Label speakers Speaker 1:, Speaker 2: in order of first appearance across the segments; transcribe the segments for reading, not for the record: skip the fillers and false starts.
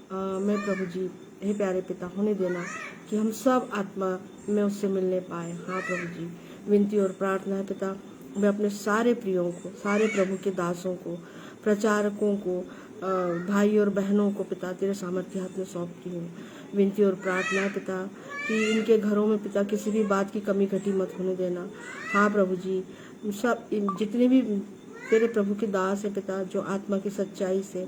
Speaker 1: मैं प्रभु जी, हे प्यारे पिता, होने देना कि हम सब आत्मा में उससे मिलने पाए। हाँ प्रभु जी, विनती और प्रार्थना है पिता, मैं अपने सारे प्रियों को, सारे प्रभु के दासों को, प्रचारकों को, भाई और बहनों को पिता तेरे सामर्थ्य हाथ में सौंपती हूँ। विनती और प्रार्थना है पिता कि इनके घरों में पिता किसी भी बात की कमी घटी मत होने देना। हाँ प्रभु जी, सब जितने भी तेरे प्रभु के दास है पिता, जो आत्मा की सच्चाई से,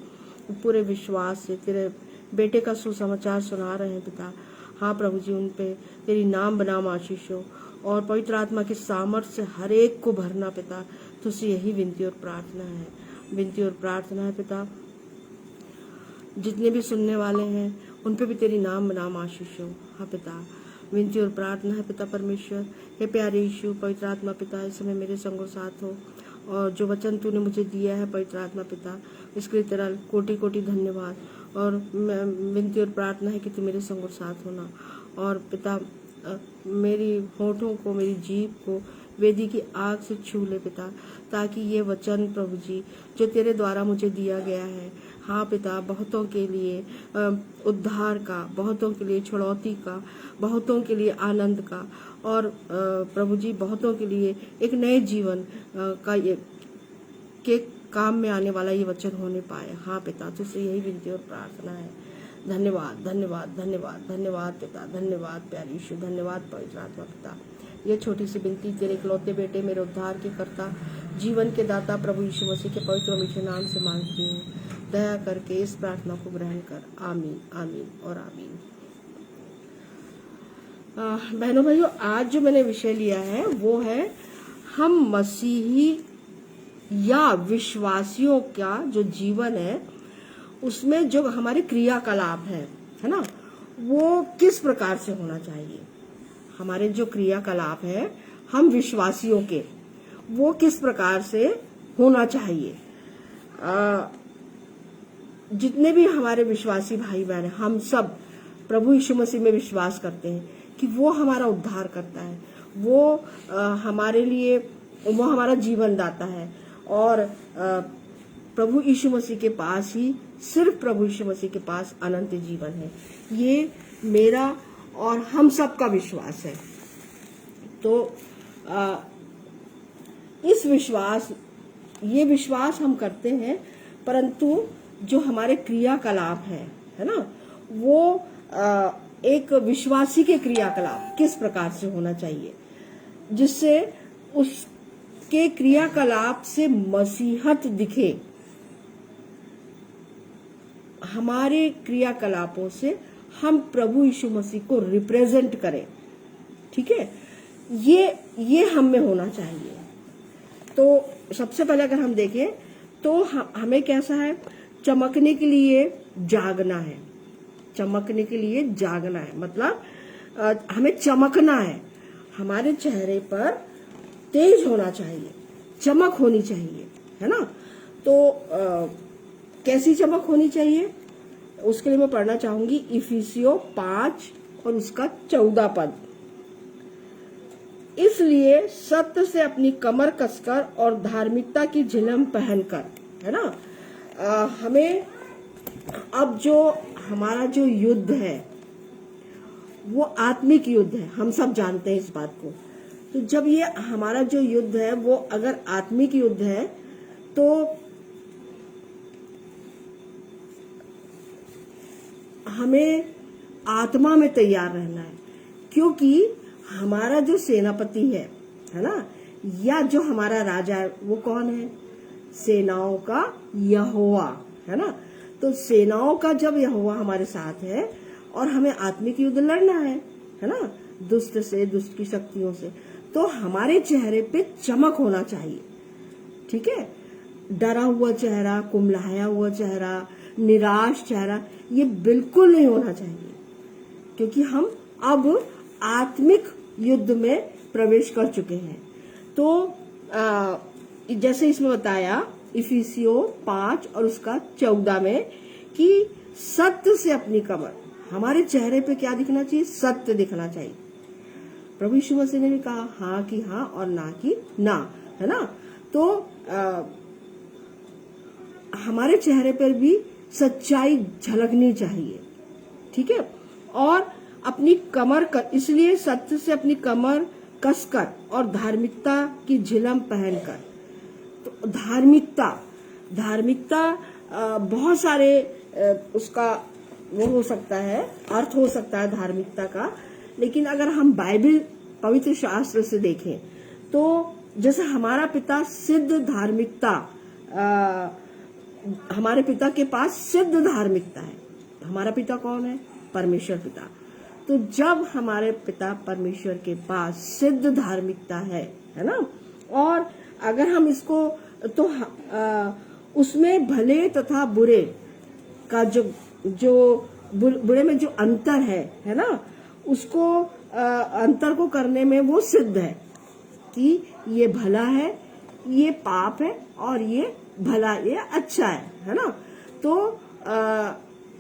Speaker 1: पूरे विश्वास से तेरे बेटे का सुसमाचार सुना रहे हैं पिता, हाँ प्रभु जी, उन पे तेरी नाम बनाम आशीष हो और पवित्र आत्मा की सामर्थ्य से हर एक को भरना पिता। तुझसे यही विनती और प्रार्थना है। विनती और प्रार्थना है पिता, जितने भी सुनने वाले हैं उन पे भी तेरी नाम बनाम आशीष हो। हाँ पिता, विनती और प्रार्थना है पिता परमेश्वर, हे प्यारे यीशु, पवित्र आत्मा पिता, इस समय मेरे संग और साथ हो और जो वचन तूने मुझे दिया है पवित्र आत्मा पिता, इसके लिए तेरा कोटि कोटि धन्यवाद। और विनती और प्रार्थना है कि तू मेरे संग और साथ होना और पिता मेरी होठों को, मेरी जीभ को वेदी की आग से छू ले पिता, ताकि ये वचन प्रभु जी जो तेरे द्वारा मुझे दिया गया है, हाँ पिता, बहुतों के लिए उद्धार का, बहुतों के लिए छुड़ौती का, बहुतों के लिए आनंद का और प्रभु जी बहुतों के लिए एक नए जीवन का ये के काम में आने वाला ये वचन होने पाए। हाँ पिता, तुझसे यही विनती और प्रार्थना है। धन्यवाद धन्यवाद धन्यवाद धन्यवाद पिता, धन्यवाद प्यारे यीशु, धन्यवाद पवित्र आत्मा पिता। ये छोटी सी विनती तेरे इकलौते बेटे, मेरे उद्धार के कर्ता, जीवन के दाता प्रभु यीशु मसीह के पवित्र और मीठे नाम से मांगती हूँ। दया करके इस प्रार्थना को ग्रहण कर। आमीन आमीन और आमीन। बहनों भाइयों, आज जो मैंने विषय लिया है वो है हम मसीही या विश्वासियों का जो जीवन है उसमें जो हमारे क्रियाकलाप है ना, वो किस प्रकार से होना चाहिए। हमारे जो क्रियाकलाप है हम विश्वासियों के, वो किस प्रकार से होना चाहिए। जितने भी हमारे विश्वासी भाई बहन हैं, हम सब प्रभु यीशु मसीह में विश्वास करते हैं कि वो हमारा उद्धार करता है, वो हमारे लिए, वो हमारा जीवन दाता है और प्रभु यीशु मसीह के पास ही, सिर्फ प्रभु यीशु मसीह के पास अनंत जीवन है। ये मेरा और हम सब का विश्वास है। तो इस विश्वास, ये विश्वास हम करते हैं, परंतु जो हमारे क्रियाकलाप है ना, वो एक विश्वासी के क्रियाकलाप किस प्रकार से होना चाहिए, जिससे उसके क्रियाकलाप से मसीहत दिखे, हमारे क्रियाकलापों से हम प्रभु यीशु मसीह को रिप्रेजेंट करें। ठीक है, ये हम में होना चाहिए। तो सबसे पहले अगर हम देखें तो हमें कैसा है, चमकने के लिए जागना है। चमकने के लिए जागना है मतलब हमें चमकना है, हमारे चेहरे पर तेज होना चाहिए, चमक होनी चाहिए, है ना। तो कैसी चमक होनी चाहिए, उसके लिए मैं पढ़ना चाहूंगी इफिसियों 5 और उसका 14 पद। इसलिए सत्य से अपनी कमर कसकर और धार्मिकता की झिलम पहनकर, है ना। हमें अब जो हमारा जो युद्ध है वो आत्मिक युद्ध है, हम सब जानते हैं इस बात को। तो जब ये हमारा जो युद्ध है वो अगर आत्मिक युद्ध है तो हमें आत्मा में तैयार रहना है, क्योंकि हमारा जो सेनापति है ना, या जो हमारा राजा है, वो कौन है, सेनाओं का यहोवा, है ना। तो सेनाओं का जब यहोवा हमारे साथ है और हमें आत्मिक युद्ध लड़ना है ना, दुष्ट से, दुष्ट की शक्तियों से, तो हमारे चेहरे पे चमक होना चाहिए। ठीक है, डरा हुआ चेहरा, कुम्हलाया हुआ चेहरा, निराश चेहरा, ये बिल्कुल नहीं होना चाहिए, क्योंकि हम अब आत्मिक युद्ध में प्रवेश कर चुके हैं। तो जैसे इसमें बताया इफिसियों 5 और उसका 14 में कि सत्य से अपनी कमर, हमारे चेहरे पे क्या दिखना चाहिए, सत्य दिखना चाहिए। प्रभु यीशु मसीह ने भी कहा हाँ की हाँ और ना की ना, है ना। तो हमारे चेहरे पर भी सच्चाई झलकनी चाहिए, ठीक है। और अपनी कमर इसलिए सत्य से अपनी कमर कसकर और धार्मिकता की झिलम पहनकर। तो धार्मिकता बहुत सारे उसका वो हो सकता है, अर्थ हो सकता है धार्मिकता का। लेकिन अगर हम बाइबल पवित्र शास्त्र से देखें तो जैसे हमारा पिता सिद्ध धार्मिकता, हमारे पिता के पास सिद्ध धार्मिकता है। हमारा पिता कौन है? परमेश्वर पिता। तो जब हमारे पिता परमेश्वर के पास सिद्ध धार्मिकता है ना, और अगर हम इसको तो उसमें भले तथा बुरे का जो बुरे में जो अंतर है ना, उसको अंतर को करने में वो सिद्ध है कि ये भला है, ये पाप है, और ये भला, ये अच्छा है ना। तो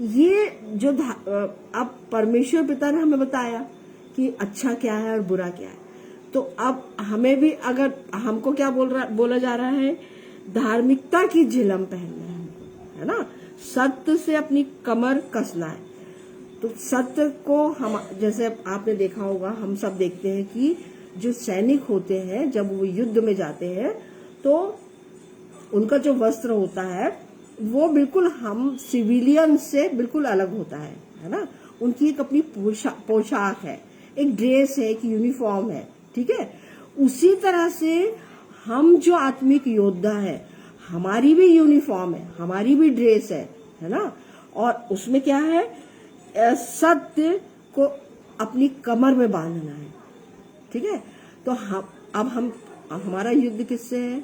Speaker 1: ये जो अब परमेश्वर पिता ने हमें बताया कि अच्छा क्या है और बुरा क्या है। तो अब हमें भी, अगर हमको क्या बोला जा रहा है, धार्मिकता की झिलम पहनना है हमको, है ना। सत्य से अपनी कमर कसना है। तो सत्य को हम, जैसे आपने देखा होगा, हम सब देखते हैं कि जो सैनिक होते हैं जब वो युद्ध में जाते हैं तो उनका जो वस्त्र होता है वो बिल्कुल हम सिविलियन से बिल्कुल अलग होता है ना। उनकी एक अपनी पोशाक है, एक ड्रेस है, एक यूनिफॉर्म है, ठीक है। उसी तरह से हम जो आत्मिक योद्धा है, हमारी भी यूनिफॉर्म है, हमारी भी ड्रेस है ना। और उसमें क्या है? सत्य को अपनी कमर में बांधना है, ठीक है। तो हम हमारा युद्ध किससे है?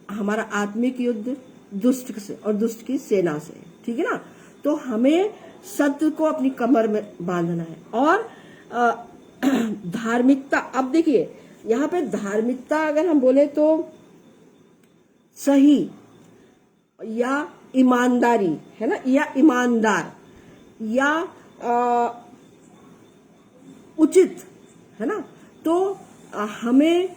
Speaker 1: हमारा आत्मिक युद्ध दुष्ट से और दुष्ट की सेना से, ठीक है ना। तो हमें सत्य को अपनी कमर में बांधना है। और धार्मिकता, अब देखिए यहाँ पे धार्मिकता अगर हम बोले तो सही या ईमानदारी, है ना, या ईमानदार, या उचित, है ना। तो हमें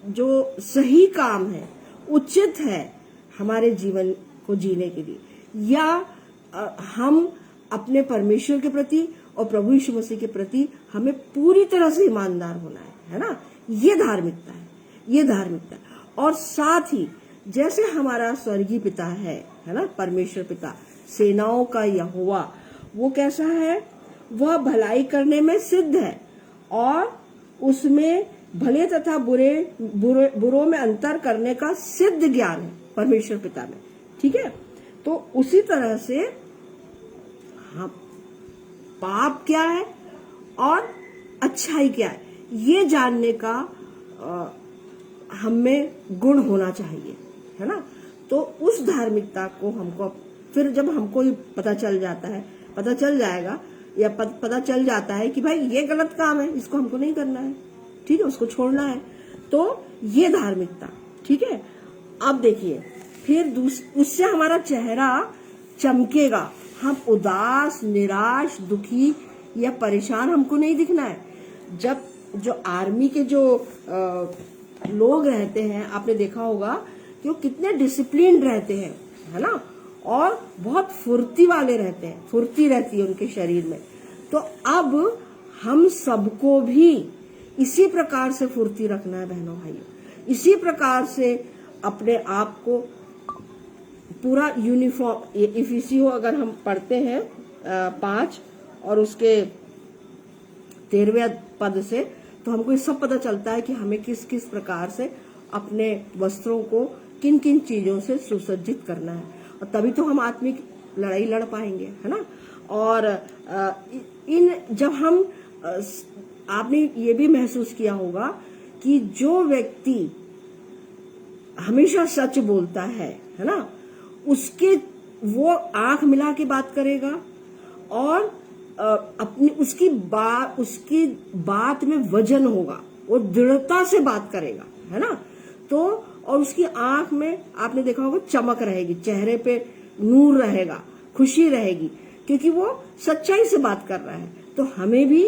Speaker 1: जो सही काम है, उचित है हमारे जीवन को जीने के लिए, या हम अपने परमेश्वर के प्रति और प्रभु यीशु मसीह के प्रति हमें पूरी तरह से ईमानदार होना है ना। ये धार्मिकता है, ये धार्मिकता है। और साथ ही जैसे हमारा स्वर्गीय पिता है ना, परमेश्वर पिता, सेनाओं का यहोवा, वो कैसा है? वह भलाई करने में सिद्ध है और उसमें भले तथा बुरों में अंतर करने का सिद्ध ज्ञान है परमेश्वर पिता में, ठीक है। तो उसी तरह से हाँ, पाप क्या है और अच्छाई क्या है, ये जानने का हमें गुण होना चाहिए, है ना। तो उस धार्मिकता को हमको फिर जब हमको पता चल जाता है, पता चल जाएगा या पता चल जाता है कि भाई ये गलत काम है, इसको हमको नहीं करना है, ठीक है, उसको छोड़ना है, तो ये धार्मिकता, ठीक है। अब देखिए फिर उससे हमारा चेहरा चमकेगा। हम उदास, निराश, दुखी या परेशान हमको नहीं दिखना है। जब जो आर्मी के जो लोग रहते हैं, आपने देखा होगा कि वो कितने डिसिप्लिन रहते हैं, है ना, और बहुत फुर्ती वाले रहते हैं, फुर्ती रहती है उनके शरीर में। तो अब हम सबको भी इसी प्रकार से फुर्ती रखना है बहनों भाइयों, इसी प्रकार से अपने आप को पूरा यूनिफॉर्म। इफिसियों अगर हम पढ़ते हैं 5 और उसके 13वें पद से, तो हमको ये सब पता चलता है कि हमें किस किस प्रकार से अपने वस्त्रों को किन किन चीजों से सुसज्जित करना है, और तभी तो हम आत्मिक लड़ाई लड़ पाएंगे, है ना। और इन जब हम आपने ये भी महसूस किया होगा कि जो व्यक्ति हमेशा सच बोलता है ना, उसके वो आंख मिला के बात करेगा और अपनी उसकी बात में वजन होगा, वो दृढ़ता से बात करेगा, है ना। तो और उसकी आंख में आपने देखा होगा चमक रहेगी, चेहरे पे नूर रहेगा, खुशी रहेगी, क्योंकि वो सच्चाई से बात कर रहा है। तो हमें भी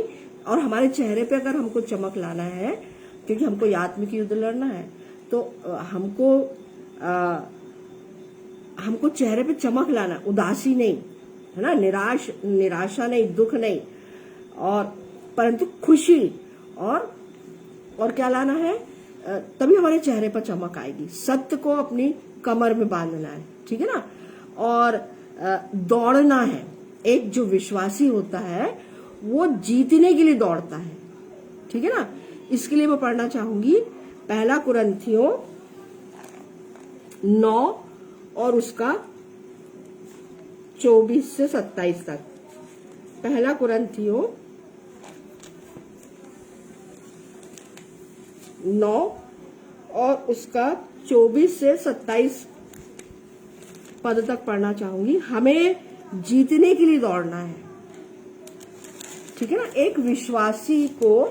Speaker 1: और हमारे चेहरे पे अगर हमको चमक लाना है, क्योंकि हमको आत्मिक युद्ध लड़ना है, तो हमको हमको चेहरे पे चमक लाना, उदासी नहीं, है ना, निराशा नहीं, दुख नहीं, और परंतु खुशी और क्या लाना है, तभी हमारे चेहरे पर चमक आएगी। सत्य को अपनी कमर में बांधना है, ठीक है ना, और दौड़ना है। एक जो विश्वासी होता है वो जीतने के लिए दौड़ता है, ठीक है ना। इसके लिए मैं पढ़ना चाहूंगी 1 कुरिन्थियों 9 और उसका 24 से 27 तक। 1 कुरिन्थियों 9 और उसका 24 से 27 पद तक पढ़ना चाहूंगी। हमें जीतने के लिए दौड़ना है, ठीक है ना। एक विश्वासी को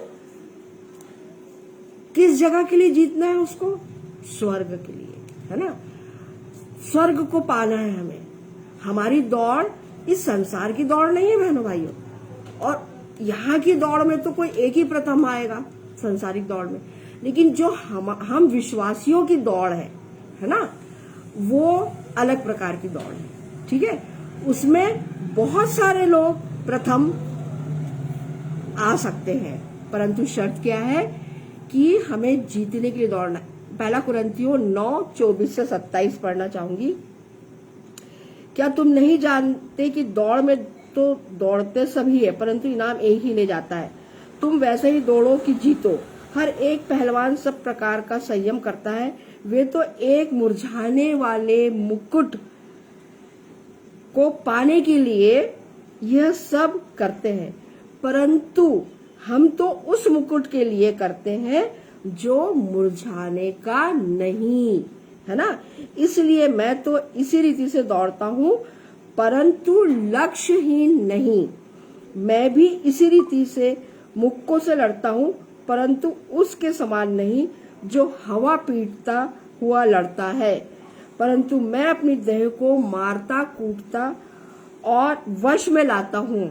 Speaker 1: किस जगह के लिए जीतना है? उसको स्वर्ग के लिए, है ना। स्वर्ग को पाना है हमें। हमारी दौड़ इस संसार की दौड़ नहीं है बहनों भाइयों, और यहाँ की दौड़ में तो कोई एक ही प्रथम आएगा संसारिक दौड़ में, लेकिन जो हम विश्वासियों की दौड़ है ना, वो अलग प्रकार की दौड़ है, ठीक है। उसमें बहुत सारे लोग प्रथम आ सकते हैं, परंतु शर्त क्या है कि हमें जीतने के लिए दौड़ना है। 1 कुरिन्थियों 9:24 से 27 पढ़ना चाहूंगी। क्या तुम नहीं जानते कि दौड़ में तो दौड़ते सभी है, परंतु इनाम एक ही ले जाता है। तुम वैसे ही दौड़ो कि जीतो। हर एक पहलवान सब प्रकार का संयम करता है। वे तो एक मुरझाने वाले मुकुट को पाने के लिए यह सब करते हैं, परंतु हम तो उस मुकुट के लिए करते हैं जो मुरझाने का नहीं, है ना। इसलिए मैं तो इसी रीति से दौड़ता हूँ, परंतु लक्ष्यहीन नहीं। मैं भी इसी रीति से मुक्कों से लड़ता हूँ, परंतु उसके समान नहीं जो हवा पीटता हुआ लड़ता है, परंतु मैं अपनी देह को मारता कूटता और वश में लाता हूँ।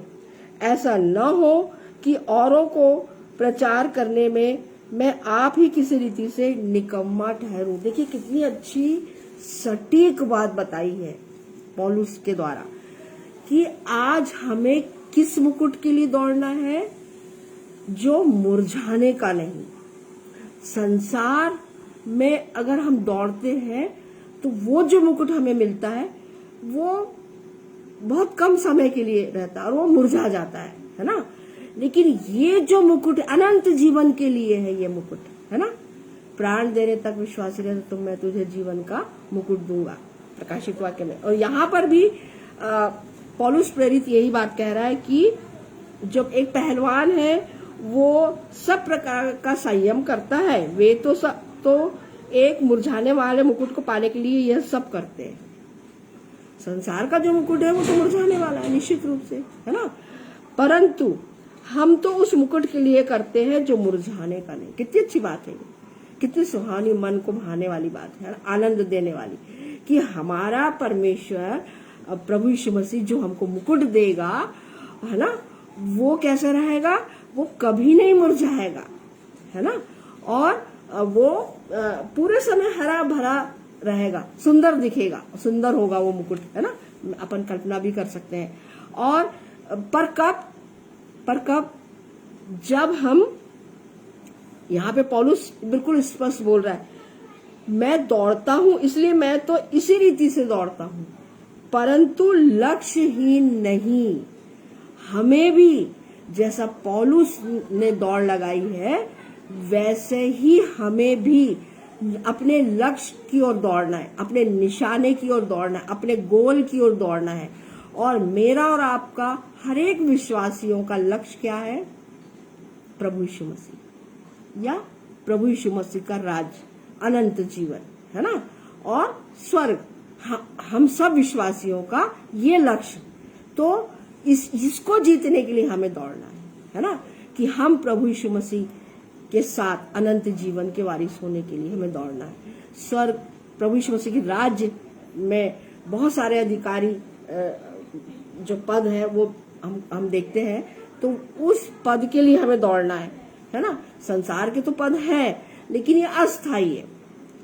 Speaker 1: ऐसा न हो कि औरों को प्रचार करने में मैं आप ही किसी रीति से निकम्मा ठहरूं। देखिए कितनी अच्छी सटीक बात बताई है पौलुस के द्वारा कि आज हमें किस मुकुट के लिए दौड़ना है, जो मुरझाने का नहीं। संसार में अगर हम दौड़ते हैं तो वो जो मुकुट हमें मिलता है वो बहुत कम समय के लिए रहता है और वो मुरझा जाता है ना। लेकिन ये जो मुकुट अनंत जीवन के लिए है, ये मुकुट, है ना। प्राण देने तक विश्वासी रहे तो मैं तुझे जीवन का मुकुट दूंगा, प्रकाशित वाक्य में। और यहाँ पर भी पौलुस प्रेरित यही बात कह रहा है कि जब एक पहलवान है वो सब प्रकार का संयम करता है, वे तो एक मुरझाने वाले मुकुट को पाने के लिए यह सब करते हैं। संसार का जो मुकुट है वो तो मुरझाने वाला है निश्चित रूप से, है ना, परंतु हम तो उस मुकुट के लिए करते हैं जो मुरझाने का नहीं। कितनी अच्छी बात है, कितनी सुहानी, मन को भाने वाली बात है, आनंद देने वाली, कि हमारा परमेश्वर प्रभु यीशु मसीह जो हमको मुकुट देगा, है ना, वो कैसा रहेगा, वो कभी नहीं मुरझाएगा, है ना, और वो पूरे समय हरा भरा रहेगा, सुंदर दिखेगा, सुंदर होगा वो मुकुट, है ना। अपन कल्पना भी कर सकते हैं। और पर कब जब हम, यहाँ पे पौलुस बिल्कुल स्पष्ट बोल रहा है, मैं दौड़ता हूं इसलिए मैं तो इसी रीति से दौड़ता हूं, परंतु लक्ष्यहीन नहीं। हमें भी जैसा पौलुस ने दौड़ लगाई है वैसे ही हमें भी अपने लक्ष्य की ओर दौड़ना है, अपने निशाने की ओर दौड़ना है, अपने गोल की ओर दौड़ना है। और मेरा और आपका हर एक विश्वासियों का लक्ष्य क्या है? प्रभु यीशु मसीह या प्रभु यीशु मसीह का राज्य, अनंत जीवन, है ना, और स्वर्ग। हम सब विश्वासियों का ये लक्ष्य। तो इसको जीतने के लिए हमें दौड़ना है ना, कि हम प्रभु यीशु मसीह के साथ अनंत जीवन के वारिस होने के लिए हमें दौड़ना है। स्वर्ग, प्रभु यीशु मसीह के राज्य में बहुत सारे अधिकारी जो पद है वो हम देखते हैं, तो उस पद के लिए हमें दौड़ना है ना। संसार के तो पद हैं लेकिन ये अस्थायी है,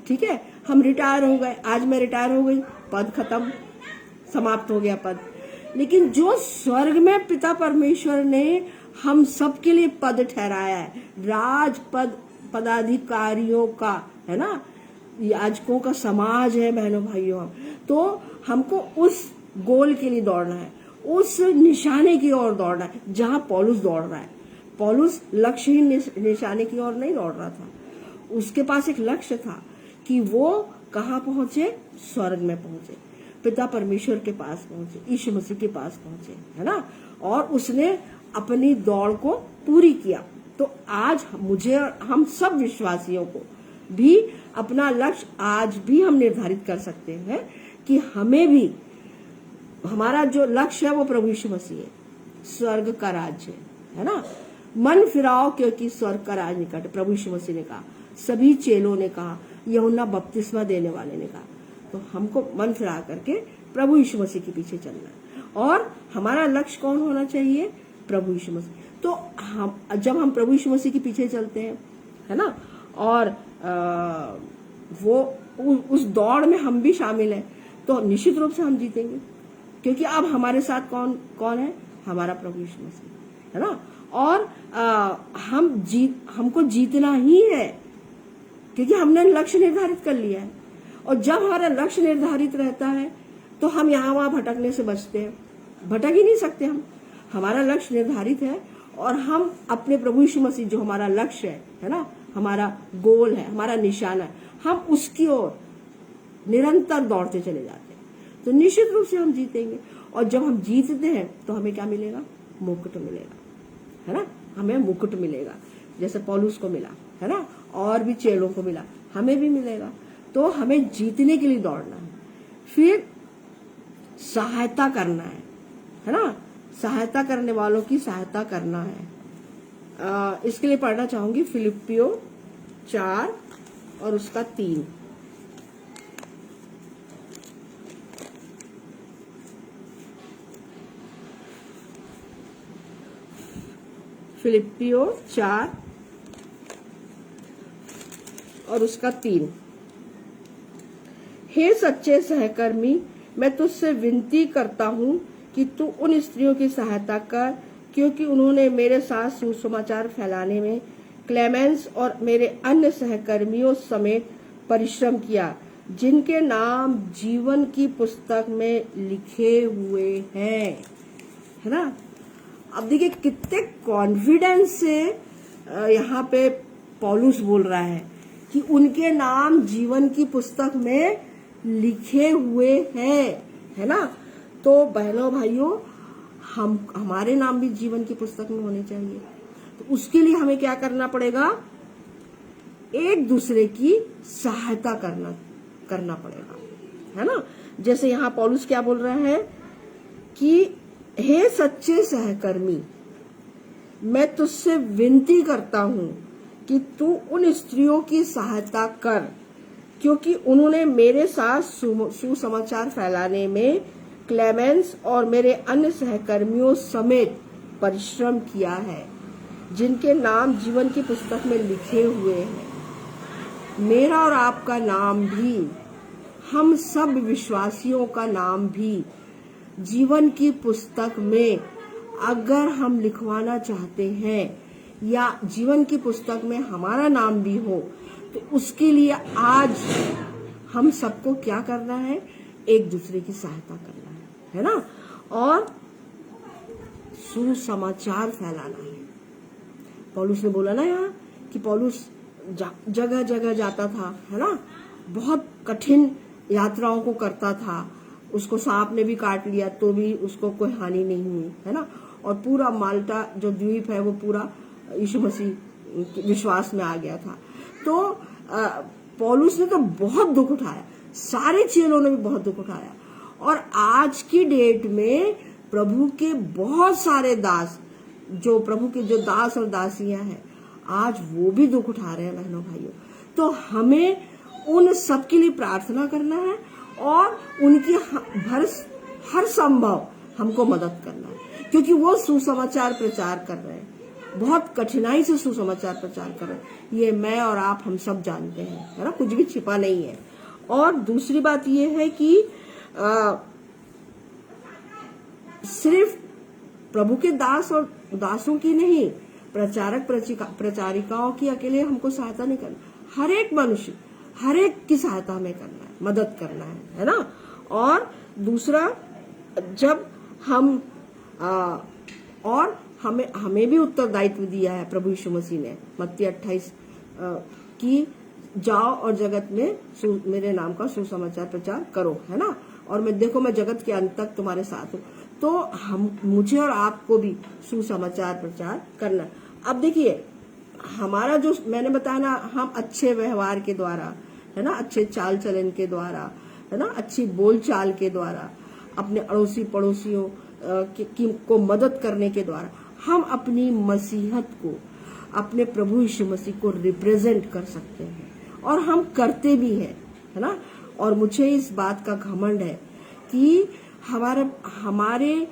Speaker 1: ठीक है। हम रिटायर हो गए, आज मैं रिटायर हो गई, पद खत्म, समाप्त हो गया पद। लेकिन जो स्वर्ग में पिता परमेश्वर ने हम सबके लिए पद ठहराया है, राज पद पदाधिकारियों का, है ना, याजकों का समाज है बहनों भाइयों, तो हमको उस गोल के लिए दौड़ना है, उस निशाने की ओर दौड़ना है जहां पौलुस दौड़ रहा है। पौलुस लक्ष्यहीन निशाने की ओर नहीं दौड़ रहा था, उसके पास एक लक्ष्य था कि वो कहाँ पहुंचे, स्वर्ग में पहुंचे, पिता परमेश्वर के पास पहुंचे, यीशु मसीह के पास पहुंचे, है ना। और उसने अपनी दौड़ को पूरी किया। तो आज मुझे और हम सब विश्वासियों को भी अपना लक्ष्य आज भी हम निर्धारित कर सकते हैं कि हमें भी, हमारा जो लक्ष्य है वो प्रभु यीशु मसीह है, स्वर्ग का राज्य है ना। मन फिराओ क्योंकि स्वर्ग का राज निकट है, प्रभु यीशु मसीह ने कहा, सभी चेलों ने कहा, यूहन्ना बपतिस्मा देने वाले ने कहा। तो हमको मन फिरा करके प्रभु यीशु मसीह के पीछे चलना है। और हमारा लक्ष्य कौन होना चाहिए, प्रभु यीशु मसीह। तो हम जब हम प्रभु यीशु मसीह के पीछे चलते हैं, है ना, और वो उस दौड़ में हम भी शामिल हैं, तो निश्चित रूप से हम जीतेंगे, क्योंकि अब हमारे साथ कौन कौन है, हमारा प्रभु यीशु मसीह, है ना। और हमको जीतना ही है, क्योंकि हमने लक्ष्य निर्धारित कर लिया है। और जब हमारा लक्ष्य निर्धारित रहता है तो हम यहाँ वहां भटकने से बचते हैं, भटक ही नहीं सकते हम। हमारा लक्ष्य निर्धारित है और हम अपने प्रभु यीशु मसीह, जो हमारा लक्ष्य है ना, हमारा गोल है, हमारा निशाना है, हम उसकी ओर निरंतर दौड़ते चले जाते हैं, तो निश्चित रूप से हम जीतेंगे। और जब हम जीतते हैं तो हमें क्या मिलेगा, मुकुट मिलेगा, है ना, हमें मुकुट मिलेगा, जैसे पौलुस को मिला, है ना, और भी चेलों को मिला, हमें भी मिलेगा। तो हमें जीतने के लिए दौड़ना है, फिर सहायता करना है ना, सहायता करने वालों की सहायता करना है। इसके लिए पढ़ना चाहूंगी फिलिपियो 4 और उसका 3। फिलिपियो 4 और उसका 3। हे सच्चे सहकर्मी, मैं तुझसे विनती करता हूँ कि तू उन स्त्रियों की सहायता कर, क्योंकि उन्होंने मेरे साथ सुसमाचार फैलाने में क्लेमेंस और मेरे अन्य सहकर्मियों समेत परिश्रम किया, जिनके नाम जीवन की पुस्तक में लिखे हुए हैं, है ना। अब देखिए कितने कॉन्फिडेंस से यहाँ पे पौलुस बोल रहा है कि उनके नाम जीवन की पुस्तक में लिखे हुए हैं, है ना। तो बहनों भाइयों, हमारे नाम भी जीवन की पुस्तक में होने चाहिए। तो उसके लिए हमें क्या करना पड़ेगा, एक दूसरे की सहायता करना पड़ेगा, है ना। जैसे यहाँ पौलुस क्या बोल रहा है कि हे सच्चे सहकर्मी, मैं तुझसे विनती करता हूँ कि तू उन स्त्रियों की सहायता कर, क्योंकि उन्होंने मेरे साथ सुसमाचार फैलाने में क्लेमेंस और मेरे अन्य सहकर्मियों समेत परिश्रम किया है, जिनके नाम जीवन की पुस्तक में लिखे हुए हैं। मेरा और आपका नाम भी, हम सब विश्वासियों का नाम भी जीवन की पुस्तक में अगर हम लिखवाना चाहते हैं, या जीवन की पुस्तक में हमारा नाम भी हो, तो उसके लिए आज हम सबको क्या करना है, एक दूसरे की सहायता करना है ना, और सुसमाचार फैलाना है। पौलुस ने बोला ना यहाँ कि पौलुस जगह जगह जाता था, है ना, बहुत कठिन यात्राओं को करता था, उसको सांप ने भी काट लिया तो भी उसको कोई हानि नहीं हुई, है ना। और पूरा माल्टा जो द्वीप है वो पूरा यीशु मसीह विश्वास में आ गया था। तो पौलुस ने तो बहुत दुख उठाया, सारे चेलों ने भी बहुत दुख उठाया। और आज की डेट में प्रभु के बहुत सारे दास, जो प्रभु के जो दास और दासियां हैं, आज वो भी दुख उठा रहे हैं बहनों भाइयों। तो हमें उन सब के लिए प्रार्थना करना है और उनकी हर संभव हमको मदद करना है, क्योंकि वो सुसमाचार प्रचार कर रहे हैं, बहुत कठिनाई से सुसमाचार प्रचार कर रहे हैं। ये मैं और आप हम सब जानते हैं, है ना, कुछ भी छिपा नहीं है। और दूसरी बात ये है कि सिर्फ प्रभु के दास और दासों की नहीं, प्रचारक प्रचारिकाओं की अकेले हमको सहायता नहीं करना, हर एक मनुष्य, हर एक की सहायता हमें करना है, मदद करना है ना। और दूसरा, जब हम और हमें भी उत्तरदायित्व दिया है प्रभु यीशु मसीह ने मत्ती 28 कि जाओ और जगत में मेरे नाम का सुसमाचार प्रचार करो, है ना। और मैं जगत के अंत तक तुम्हारे साथ हूँ। तो मुझे और आपको भी सुसमाचार प्रचार करना है। अब देखिए, हमारा जो मैंने बताया ना, हम अच्छे व्यवहार के द्वारा, है ना, अच्छे चाल चलन के द्वारा, है ना, अच्छी बोलचाल के द्वारा, अपने अड़ोसी पड़ोसियों को मदद करने के द्वारा हम अपनी मसीहत को, अपने प्रभु यीशु मसीह को रिप्रेजेंट कर सकते हैं, और हम करते भी हैं, है ना। और मुझे इस बात का घमंड है कि हमारे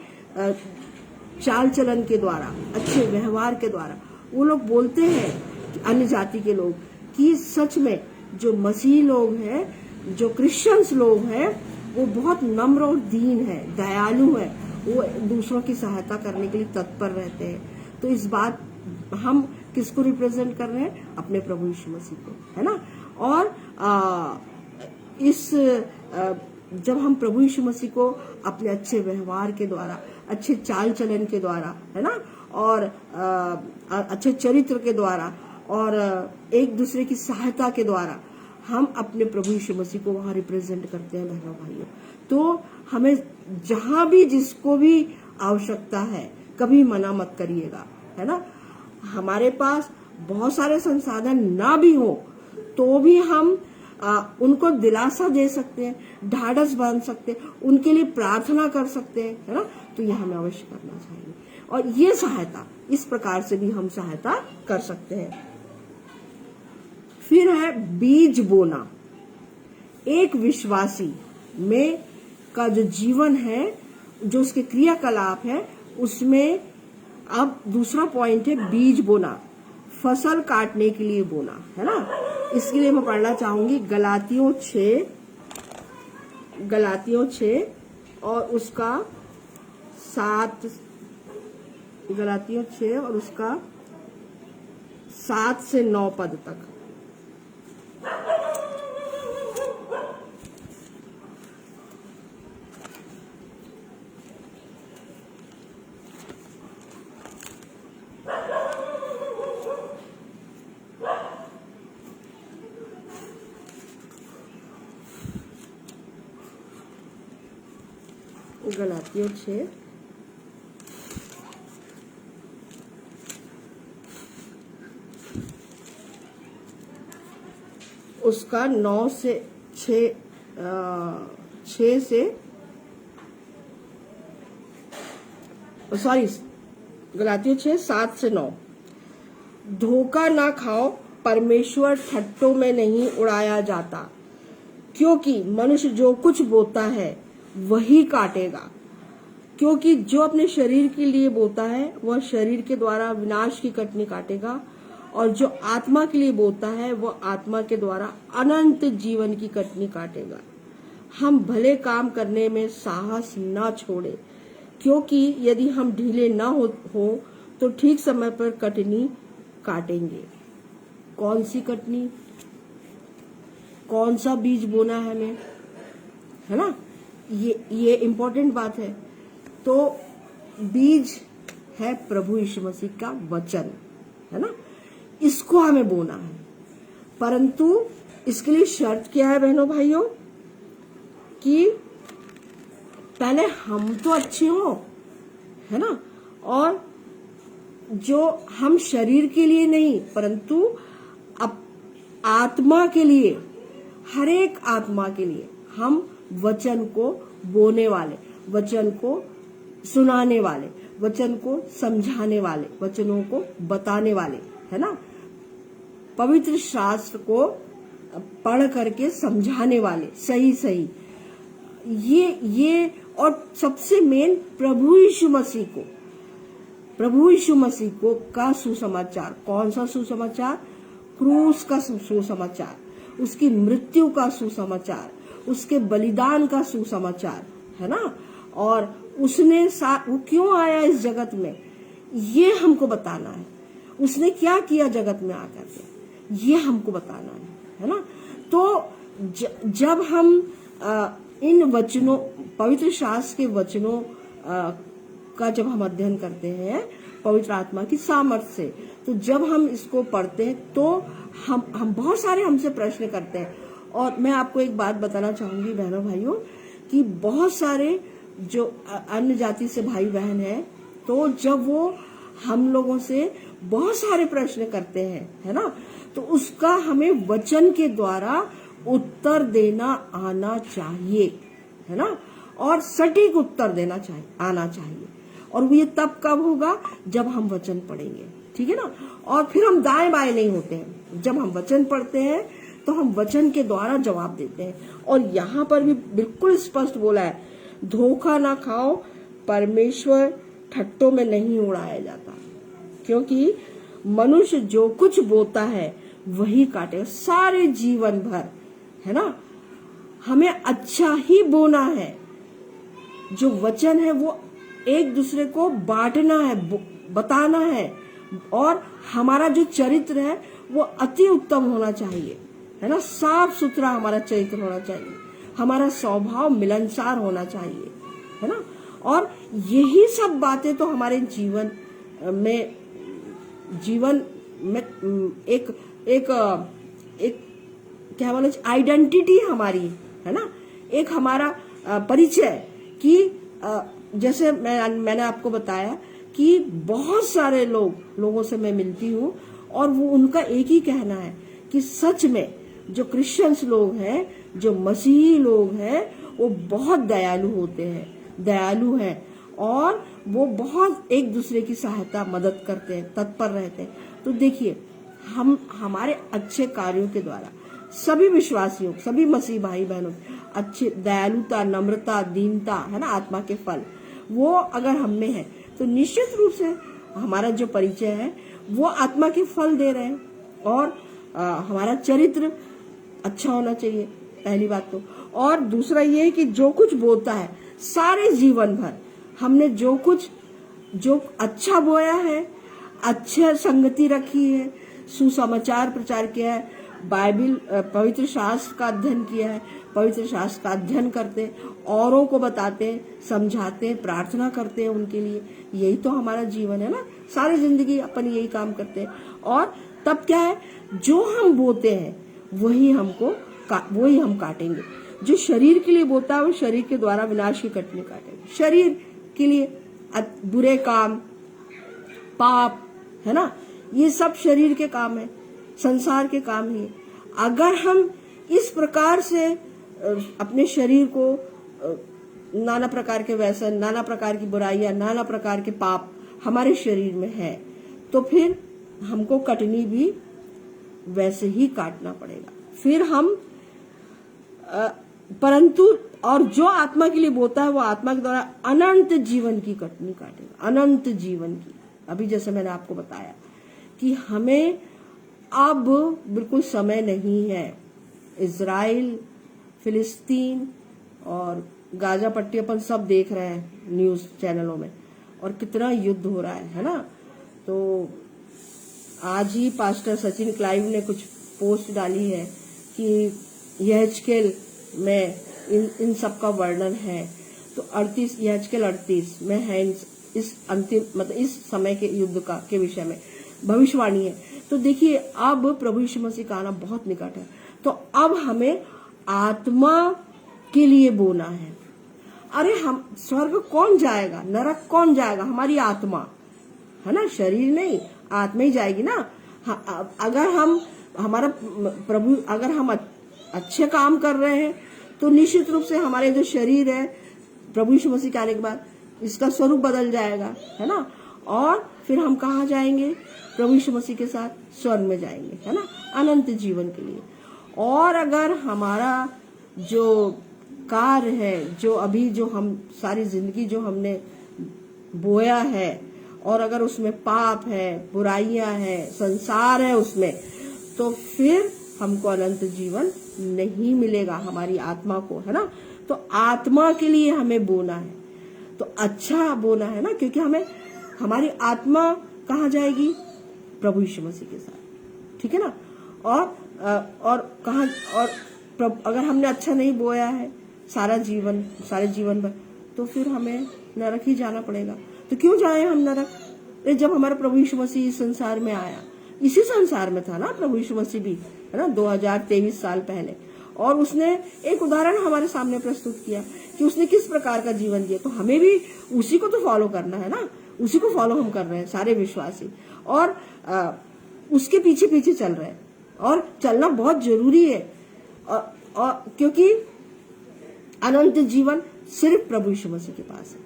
Speaker 1: चाल चलन के द्वारा, अच्छे व्यवहार के द्वारा वो लोग बोलते हैं, अन्य जाति के लोग, कि सच में जो मसीह लोग हैं, जो क्रिश्चियंस लोग हैं, वो बहुत नम्र और दीन है, दयालु है, वो दूसरों की सहायता करने के लिए तत्पर रहते हैं। तो इस बात हम किसको रिप्रेजेंट कर रहे हैं? अपने प्रभु यीशु मसीह को, है ना। और जब हम प्रभु यीशु मसीह को अपने अच्छे व्यवहार के द्वारा, अच्छे चाल चलन के द्वारा, है ना, और अच्छे चरित्र के द्वारा, और एक दूसरे की सहायता के द्वारा हम अपने प्रभु यीशु मसीह को वहां रिप्रेजेंट करते हैं बहनों भाइयों। तो हमें जहां भी जिसको भी आवश्यकता है, कभी मना मत करिएगा, है ना। हमारे पास बहुत सारे संसाधन ना भी हो तो भी हम उनको दिलासा दे सकते हैं, ढाढ़स बांध सकते हैं, उनके लिए प्रार्थना कर सकते हैं, है ना। तो ये हमें अवश्य करना चाहिए, और ये सहायता, इस प्रकार से भी हम सहायता कर सकते हैं। फिर है बीज बोना। एक विश्वासी में का जो जीवन है, जो उसके क्रियाकलाप है, उसमें अब दूसरा पॉइंट है बीज बोना, फसल काटने के लिए बोना, है ना। इसके लिए मैं पढ़ना चाहूंगी गलातियों 6 और उसका 7, गलातियों 6 और उसका 7 से 9 पद तक। गलातियों 6 उसका 9 से 6 से गलातियों 6 7 से 9। धोखा ना खाओ, परमेश्वर ठट्टों में नहीं उड़ाया जाता, क्योंकि मनुष्य जो कुछ बोता है वही काटेगा। क्योंकि जो अपने शरीर के लिए बोता है वह शरीर के द्वारा विनाश की कटनी काटेगा, और जो आत्मा के लिए बोता है वह आत्मा के द्वारा अनंत जीवन की कटनी काटेगा। हम भले काम करने में साहस न छोड़े, क्योंकि यदि हम ढीले न हो तो ठीक समय पर कटनी काटेंगे। कौन सी कटनी? कौन सा बीज बोना है हमें, है ना। ये इम्पोर्टेंट बात है। तो बीज है प्रभु यीशु मसीह का वचन, है ना, इसको हमें बोना है। परंतु इसके लिए शर्त क्या है बहनों भाइयों? कि पहले हम तो अच्छे हो, है ना, और जो हम शरीर के लिए नहीं परंतु आत्मा के लिए, हर एक आत्मा के लिए हम वचन को बोने वाले, वचन को सुनाने वाले, वचन को समझाने वाले, वचनों को बताने वाले, है ना, पवित्र शास्त्र को पढ़ करके समझाने वाले, सही ये और सबसे मेन प्रभु यीशु मसीह को का सुसमाचार। कौन सा सुसमाचार? क्रूस का सुसमाचार, उसकी मृत्यु का सुसमाचार, उसके बलिदान का सुसमाचार, है ना। और उसने वो क्यों आया इस जगत में, ये हमको बताना है। उसने क्या किया जगत में आकर के, ये हमको बताना है ना। तो जब हम इन वचनों, पवित्र शास्त्र के वचनों का जब हम अध्ययन करते हैं पवित्र आत्मा की सामर्थ्य से, तो जब हम इसको पढ़ते हैं तो हम बहुत सारे हमसे प्रश्न करते हैं। और मैं आपको एक बात बताना चाहूंगी बहनों भाइयों, कि बहुत सारे जो अन्य जाति से भाई बहन हैं, तो जब वो हम लोगों से बहुत सारे प्रश्न करते हैं, है ना, तो उसका हमें वचन के द्वारा उत्तर देना आना चाहिए, है ना। और सटीक उत्तर देना चाहिए, आना चाहिए। और ये तब कब होगा, जब हम वचन पढ़ेंगे, ठीक है ना। और फिर हम दाएं बाएं नहीं होते हैं। जब हम वचन पढ़ते हैं तो हम वचन के द्वारा जवाब देते हैं। और यहाँ पर भी बिल्कुल स्पष्ट बोला है, धोखा ना खाओ, परमेश्वर ठट्टों में नहीं उड़ाया जाता, क्योंकि मनुष्य जो कुछ बोता है वही काटेगा सारे जीवन भर, है ना। हमें अच्छा ही बोना है। जो वचन है वो एक दूसरे को बांटना है, बताना है। और हमारा जो चरित्र है वो अति उत्तम होना चाहिए, है ना। साफ सुथरा हमारा चरित्र होना चाहिए, हमारा स्वभाव मिलनसार होना चाहिए, है ना। और यही सब बातें तो हमारे जीवन में एक एक एक क्या बोले, आइडेंटिटी हमारी, है ना। एक हमारा परिचय कि जैसे मैंने आपको बताया कि बहुत सारे लोगों से मैं मिलती हूँ, और वो उनका एक ही कहना है कि सच में जो क्रिश्चियंस लोग हैं, जो मसीही लोग हैं, वो बहुत दयालु होते हैं, दयालु हैं। और वो बहुत एक दूसरे की सहायता, मदद करते हैं, तत्पर रहते हैं। तो देखिए, हम हमारे अच्छे कार्यों के द्वारा सभी विश्वासियों, सभी मसीह भाई बहनों अच्छे दयालुता, नम्रता, दीनता, है ना, आत्मा के फल वो अगर हम में है, तो निश्चित रूप से हमारा जो परिचय है वो आत्मा के फल दे रहे हैं। और हमारा चरित्र अच्छा होना चाहिए, पहली बात तो। और दूसरा ये है कि जो कुछ बोता है सारे जीवन भर, हमने जो अच्छा बोया है, अच्छे संगति रखी है, सुसमाचार प्रचार किया है, बाइबल पवित्र शास्त्र का अध्ययन किया है, पवित्र शास्त्र का अध्ययन करते, औरों को बताते, समझाते, प्रार्थना करते हैं उनके लिए। यही तो हमारा जीवन है ना। सारी जिंदगी अपन यही काम करते हैं। और तब क्या है, जो हम बोते हैं वही हम काटेंगे। जो शरीर के लिए बोता है वो शरीर के द्वारा विनाश की कटनी काटेंगे। शरीर के लिए बुरे काम, पाप, है ना, ये सब शरीर के काम है, संसार के काम ही है। अगर हम इस प्रकार से अपने शरीर को नाना प्रकार के व्यसन, नाना प्रकार की बुराइयां, नाना प्रकार के पाप हमारे शरीर में है, तो फिर हमको कटनी भी वैसे ही काटना पड़ेगा। फिर हम परंतु और जो आत्मा के लिए बोता है वो आत्मा के द्वारा अनंत जीवन की कटनी काटेगा, अनंत जीवन की। अभी जैसे मैंने आपको बताया कि हमें अब बिल्कुल समय नहीं है। इजराइल, फिलिस्तीन और गाजा पट्टी अपन सब देख रहे हैं न्यूज चैनलों में, और कितना युद्ध हो रहा है ना। तो आज ही पास्टर सचिन क्लाइव ने कुछ पोस्ट डाली है कि यहेजकेल में इन सब का वर्णन है। तो 38 में है इस अंतिम, मतलब इस समय के युद्ध के विषय में भविष्यवाणी है। तो देखिए, अब प्रभु यीशु मसीह का आना बहुत निकट है। तो अब हमें आत्मा के लिए बोना है। अरे हम स्वर्ग कौन जाएगा, नरक कौन जाएगा? हमारी आत्मा, है ना, शरीर नहीं, आत्मा ही जाएगी ना। अगर हम अगर हम अच्छे काम कर रहे हैं तो निश्चित रूप से हमारे जो शरीर है प्रभु यीशु मसीह के आने के बाद इसका स्वरूप बदल जाएगा, है ना। और फिर हम कहाँ जाएंगे? प्रभु यीशु मसीह के साथ स्वर्ग में जाएंगे, है ना, अनंत जीवन के लिए। और अगर हमारा जो कार्य है, जो हम सारी जिंदगी जो हमने बोया है, और अगर उसमें पाप है, बुराइयां है, संसार है उसमें, तो फिर हमको अनंत जीवन नहीं मिलेगा हमारी आत्मा को, है ना। तो आत्मा के लिए हमें बोना है, तो अच्छा बोना है ना, क्योंकि हमें हमारी आत्मा कहाँ जाएगी, प्रभु यीशु मसीह के साथ, ठीक है ना। और कहाँ, और अगर हमने अच्छा नहीं बोया है सारे जीवन भर, तो फिर हमें नरक ही जाना पड़ेगा। तो क्यों जाए हम नरक? जब हमारा प्रभु यीशु मसीह इस संसार में आया, इसी संसार में था ना प्रभु यीशु मसीह भी, है ना, 2023 साल पहले, और उसने एक उदाहरण हमारे सामने प्रस्तुत किया कि उसने किस प्रकार का जीवन दिया। तो हमें भी उसी को तो फॉलो करना है ना, उसी को फॉलो हम कर रहे हैं सारे विश्वासी, और उसके पीछे पीछे चल रहे हैं, और चलना बहुत जरूरी है। और क्योंकि अनंत जीवन सिर्फ प्रभु यीशु मसीह के पास है,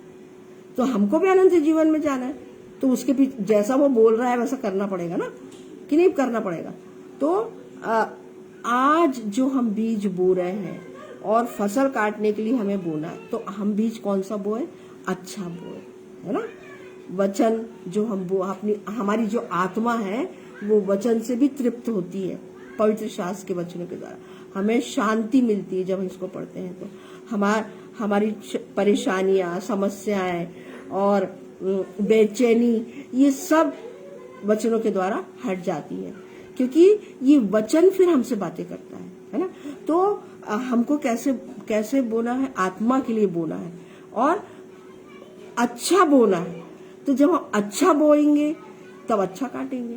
Speaker 1: तो हमको भी अनंत जीवन में जाना है, तो उसके पीछे जैसा वो बोल रहा है वैसा करना पड़ेगा ना, कि नहीं करना पड़ेगा। तो आज जो हम बीज बो रहे हैं और फसल काटने के लिए हमें बोना है, तो हम बीज कौन सा बोए? अच्छा बोए, है ना। वचन जो हम अपनी हमारी जो आत्मा है वो वचन से भी तृप्त होती है। पवित्र शास्त्र के वचनों के द्वारा हमें शांति मिलती है। जब हम इसको पढ़ते हैं तो हमारी परेशानियां, समस्याएं और बेचैनी, ये सब वचनों के द्वारा हट जाती है, क्योंकि ये वचन फिर हमसे बातें करता है ना। तो हमको कैसे बोना है? आत्मा के लिए बोना है और अच्छा बोना है। तो जब हम अच्छा बोएंगे तब अच्छा काटेंगे,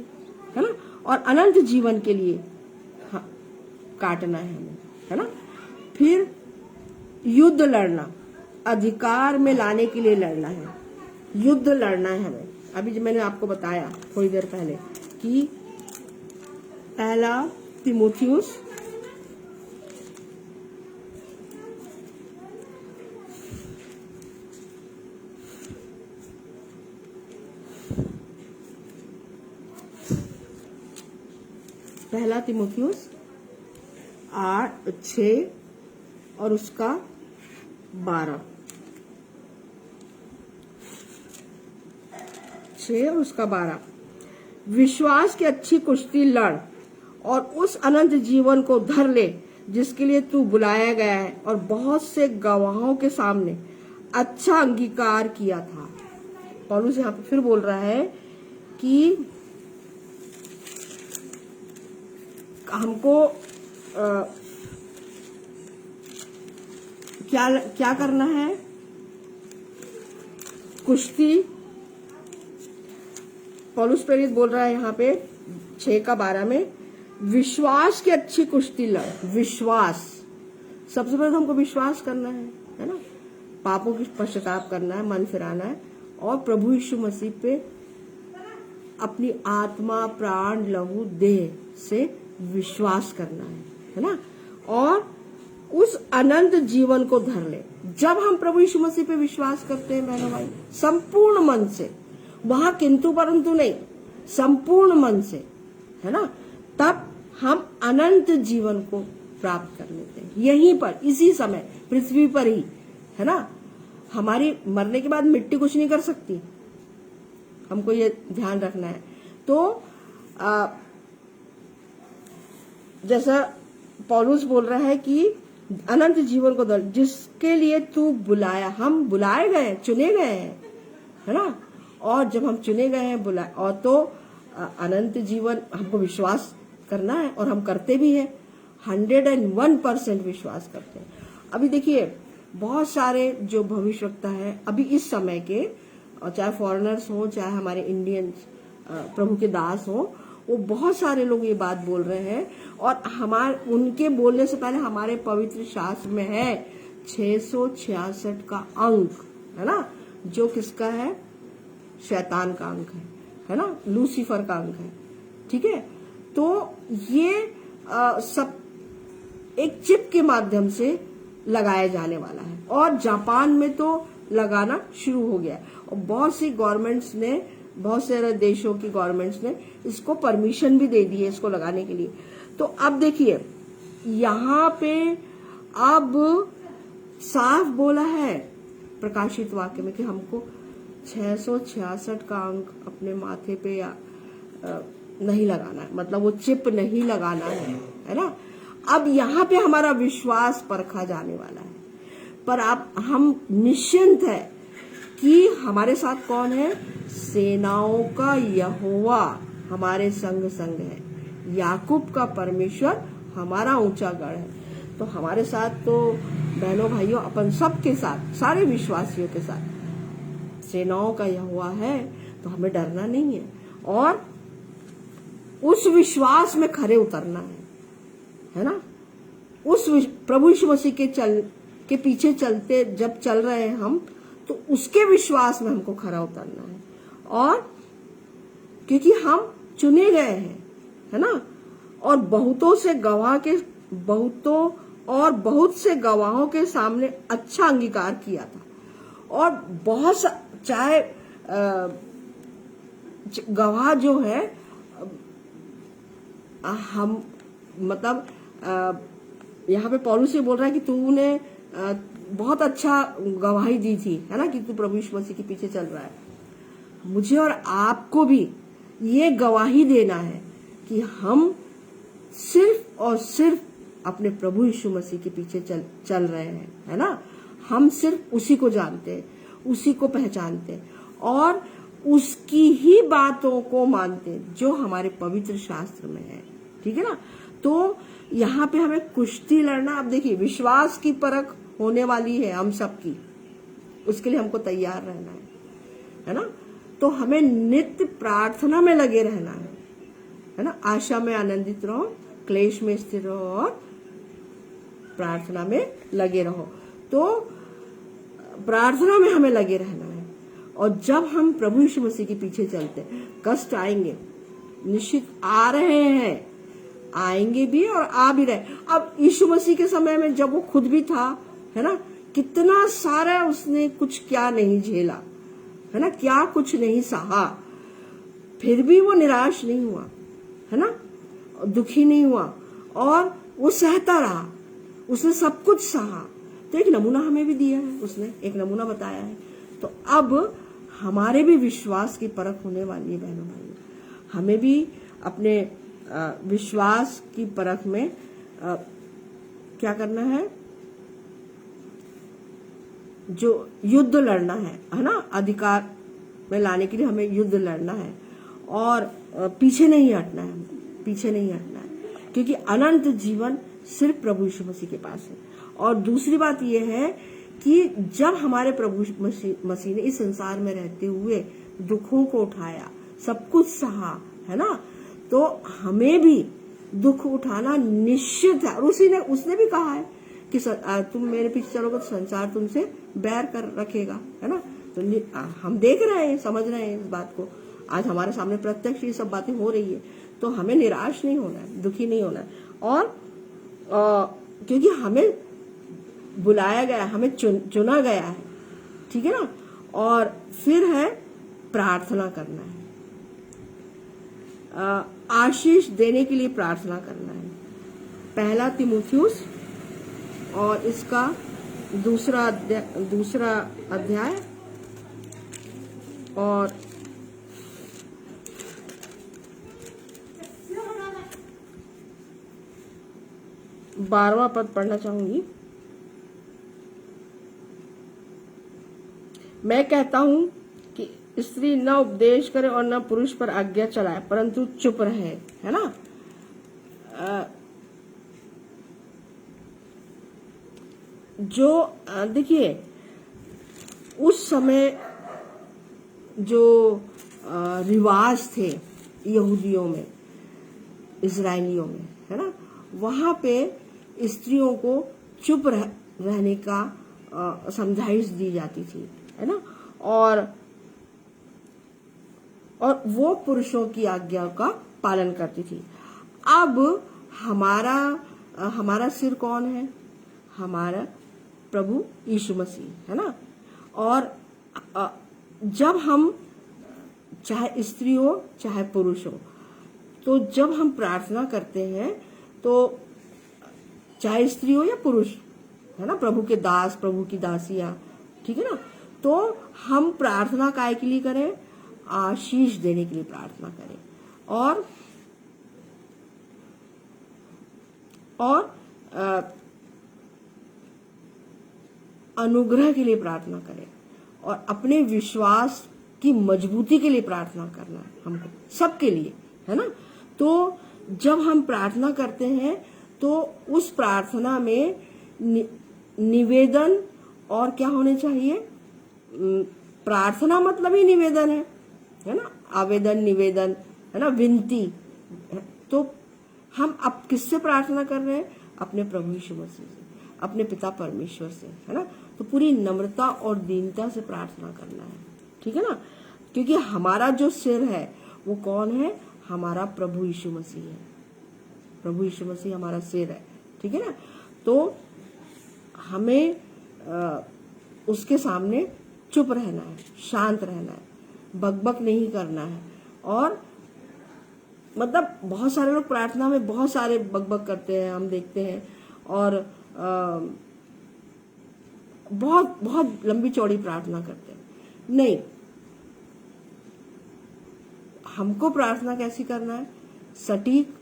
Speaker 1: है ना। और अनंत जीवन के लिए काटना है हमें, है ना। फिर युद्ध लड़ना, अधिकार में लाने के लिए लड़ना है, युद्ध लड़ना है हमें। अभी जो मैंने आपको बताया थोड़ी देर पहले कि पहला तीमुथियुस पहला तीमुथियुस 8:6 और उसका 12, 6 और उसका 12, विश्वास की अच्छी कुश्ती लड़ और उस अनंत जीवन को धर ले जिसके लिए तू बुलाया गया है और बहुत से गवाहों के सामने अच्छा अंगीकार किया था। पौलुस यहाँ पे फिर बोल रहा है कि हमको क्या करना है? कुश्ती। पौलुस प्रेरित बोल रहा है यहाँ पे 6:12 में, विश्वास की अच्छी कुश्ती लड़। विश्वास, सबसे पहले तो हमको विश्वास करना है ना। पापों की पश्चाताप करना है, मन फिराना है और प्रभु यीशु मसीह पे अपनी आत्मा, प्राण, लहू, देह से विश्वास करना है ना। और उस अनंत जीवन को धर ले। जब हम प्रभु यीशु मसीह पे विश्वास करते हैं बहनों भाई, संपूर्ण मन से, वहां किंतु परंतु नहीं, संपूर्ण मन से, है ना, तब हम अनंत जीवन को प्राप्त कर लेते हैं यहीं पर, इसी समय, पृथ्वी पर ही, है ना। हमारी मरने के बाद मिट्टी कुछ नहीं कर सकती, हमको ये ध्यान रखना है। तो जैसा पौलुस बोल रहा है कि अनंत जीवन को दर जिसके लिए तू बुलाया, हम बुलाए गए, चुने गए हैं, है ना। और जब हम चुने गए हैं और तो अनंत जीवन हमको विश्वास करना है और हम करते भी हैं, 101% विश्वास करते हैं। अभी देखिए बहुत सारे जो भविष्यवक्ता है अभी इस समय के, और चाहे फॉरेनर्स हो चाहे हमारे इंडियन प्रभु के दास हो, वो बहुत सारे लोग ये बात बोल रहे हैं। और उनके बोलने से पहले हमारे पवित्र शास्त्र में है 666 का अंक, है ना, जो किसका है? शैतान का अंक है ना, लूसीफर का अंक है, ठीक है। तो ये सब एक चिप के माध्यम से लगाया जाने वाला है और जापान में तो लगाना शुरू हो गया और बहुत सी गवर्नमेंट्स ने, बहुत सारे देशों की गवर्नमेंट्स ने इसको परमिशन भी दे दी है इसको लगाने के लिए। तो अब देखिए यहाँ पे अब साफ बोला है प्रकाशित वाक्य में कि हमको 666 का अंक अपने माथे पे या नहीं लगाना है, मतलब वो चिप नहीं लगाना है ना। अब यहाँ पे हमारा विश्वास परखा जाने वाला है, पर आप हम निश्चिंत है कि हमारे साथ कौन है? सेनाओं का यहोवा हमारे संग संग है, याकूब का परमेश्वर हमारा ऊंचा गढ़ है। तो हमारे साथ तो बहनों भाइयों अपन सबके साथ, सारे विश्वासियों के साथ सेनाओं का यहोवा है, तो हमें डरना नहीं है और उस विश्वास में खरे उतरना है ना। उस प्रभु यीशु मसीह के पीछे चलते जब चल रहे हैं हम, तो उसके विश्वास में हमको खरा उतरना है। और क्योंकि हम चुने गए हैं, है ना, और बहुत से गवाहों के सामने अच्छा अंगीकार किया था, और बहुत चाहे गवाह जो है हम मतलब यहाँ पे पौलुस से बोल रहा है कि तूने बहुत अच्छा गवाही दी थी, है ना, कि तू प्रभु यीशु मसीह के पीछे चल रहा है। मुझे और आपको भी ये गवाही देना है कि हम सिर्फ और सिर्फ अपने प्रभु यीशु मसीह के पीछे चल रहे हैं, है ना। हम सिर्फ उसी को जानते हैं, उसी को पहचानते हैं और उसकी ही बातों को मानते हैं जो हमारे पवित्र शास्त्र में है, ठीक है ना। तो यहाँ पे हमें कुश्ती लड़ना, अब देखिए विश्वास की परख होने वाली है हम सबकी, उसके लिए हमको तैयार रहना है ना। तो हमें नित्य प्रार्थना में लगे रहना है ना। आशा में आनंदित रहो, क्लेश में स्थिर रहो और प्रार्थना में लगे रहो। तो प्रार्थना में हमें लगे रहना है। और जब हम प्रभु यीशु मसीह के पीछे चलते हैं, कष्ट आएंगे, निश्चित आ रहे हैं, आएंगे भी और आ भी रहे। अब यीशु मसीह के समय में जब वो खुद भी था, है ना, कितना सारा उसने कुछ क्या नहीं झेला, है ना, क्या कुछ नहीं सहा, फिर भी वो निराश नहीं हुआ, है ना, दुखी नहीं हुआ और वो सहता रहा, उसने सब कुछ सहा। तो एक नमूना हमें भी दिया है, उसने एक नमूना बताया है। तो अब हमारे भी विश्वास की परख होने वाली है बहनों भाइयों। हमें भी अपने विश्वास की परख में क्या करना है? जो युद्ध लड़ना है ना, अधिकार में लाने के लिए हमें युद्ध लड़ना है और पीछे नहीं हटना है, पीछे नहीं हटना है, क्योंकि अनंत जीवन सिर्फ प्रभु यीशु मसीह के पास है। और दूसरी बात यह है कि जब हमारे प्रभु मसीह ने इस संसार में रहते हुए दुखों को उठाया, सब कुछ सहा, है ना, तो हमें भी दुख उठाना निश्चित है। और उसने भी कहा है कि तुम मेरे पीछे चलोगे तो संसार तुमसे बैर कर रखेगा, है ना। तो हम देख रहे हैं, समझ रहे हैं इस बात को, आज हमारे सामने प्रत्यक्ष ये सब बातें हो रही है। तो हमें निराश नहीं होना है, दुखी नहीं होना है, और क्योंकि हमें बुलाया गया, हमें चुना गया है, ठीक है ना। और फिर है प्रार्थना करना है, आशीष देने के लिए प्रार्थना करना है। पहला तीमुथियुस और इसका दूसरा अध्याय और 12वां पद पढ़ना चाहूंगी। मैं कहता हूं कि स्त्री न उपदेश करे और न पुरुष पर आज्ञा चलाए, परंतु चुप रहे, है ना। जो देखिए उस समय जो रिवाज थे यहूदियों में, इजराइलियों में, है ना, वहां पे स्त्रियों को चुप रहने का समझाइश दी जाती थी, है ना, और वो पुरुषों की आज्ञा का पालन करती थी। अब हमारा सिर कौन है? हमारा प्रभु यीशु मसीह, है ना। और जब हम, चाहे स्त्री हो चाहे पुरुष हो, तो जब हम प्रार्थना करते हैं, तो चाहे स्त्री हो या पुरुष, है ना, प्रभु के दास, प्रभु की दासियां, ठीक है ना, तो हम प्रार्थना काय के लिए करें? आशीष देने के लिए प्रार्थना करें। और और अनुग्रह के लिए प्रार्थना करें और अपने विश्वास की मजबूती के लिए प्रार्थना करना है हमको, सबके लिए, है ना। तो जब हम प्रार्थना करते हैं तो उस प्रार्थना में निवेदन और क्या होने चाहिए, प्रार्थना मतलब ही निवेदन है ना, आवेदन, निवेदन, है ना, विनती। तो हम अब किससे प्रार्थना कर रहे हैं? अपने प्रभु यीशु मसीह से, अपने पिता परमेश्वर से, है ना। तो पूरी नम्रता और दीनता से प्रार्थना करना है, ठीक है ना, क्योंकि हमारा जो सिर है वो कौन है? हमारा प्रभु यीशु मसीह है। प्रभु यीशु मसीह हमारा सिर है, ठीक है ना। तो हमें उसके सामने चुप रहना है, शांत रहना है, बकबक नहीं करना है। और मतलब बहुत सारे लोग प्रार्थना में बहुत सारे बकबक करते हैं, हम देखते हैं, और बहुत बहुत लंबी चौड़ी प्रार्थना करते हैं। नहीं, हमको प्रार्थना कैसी करना है? सटीक,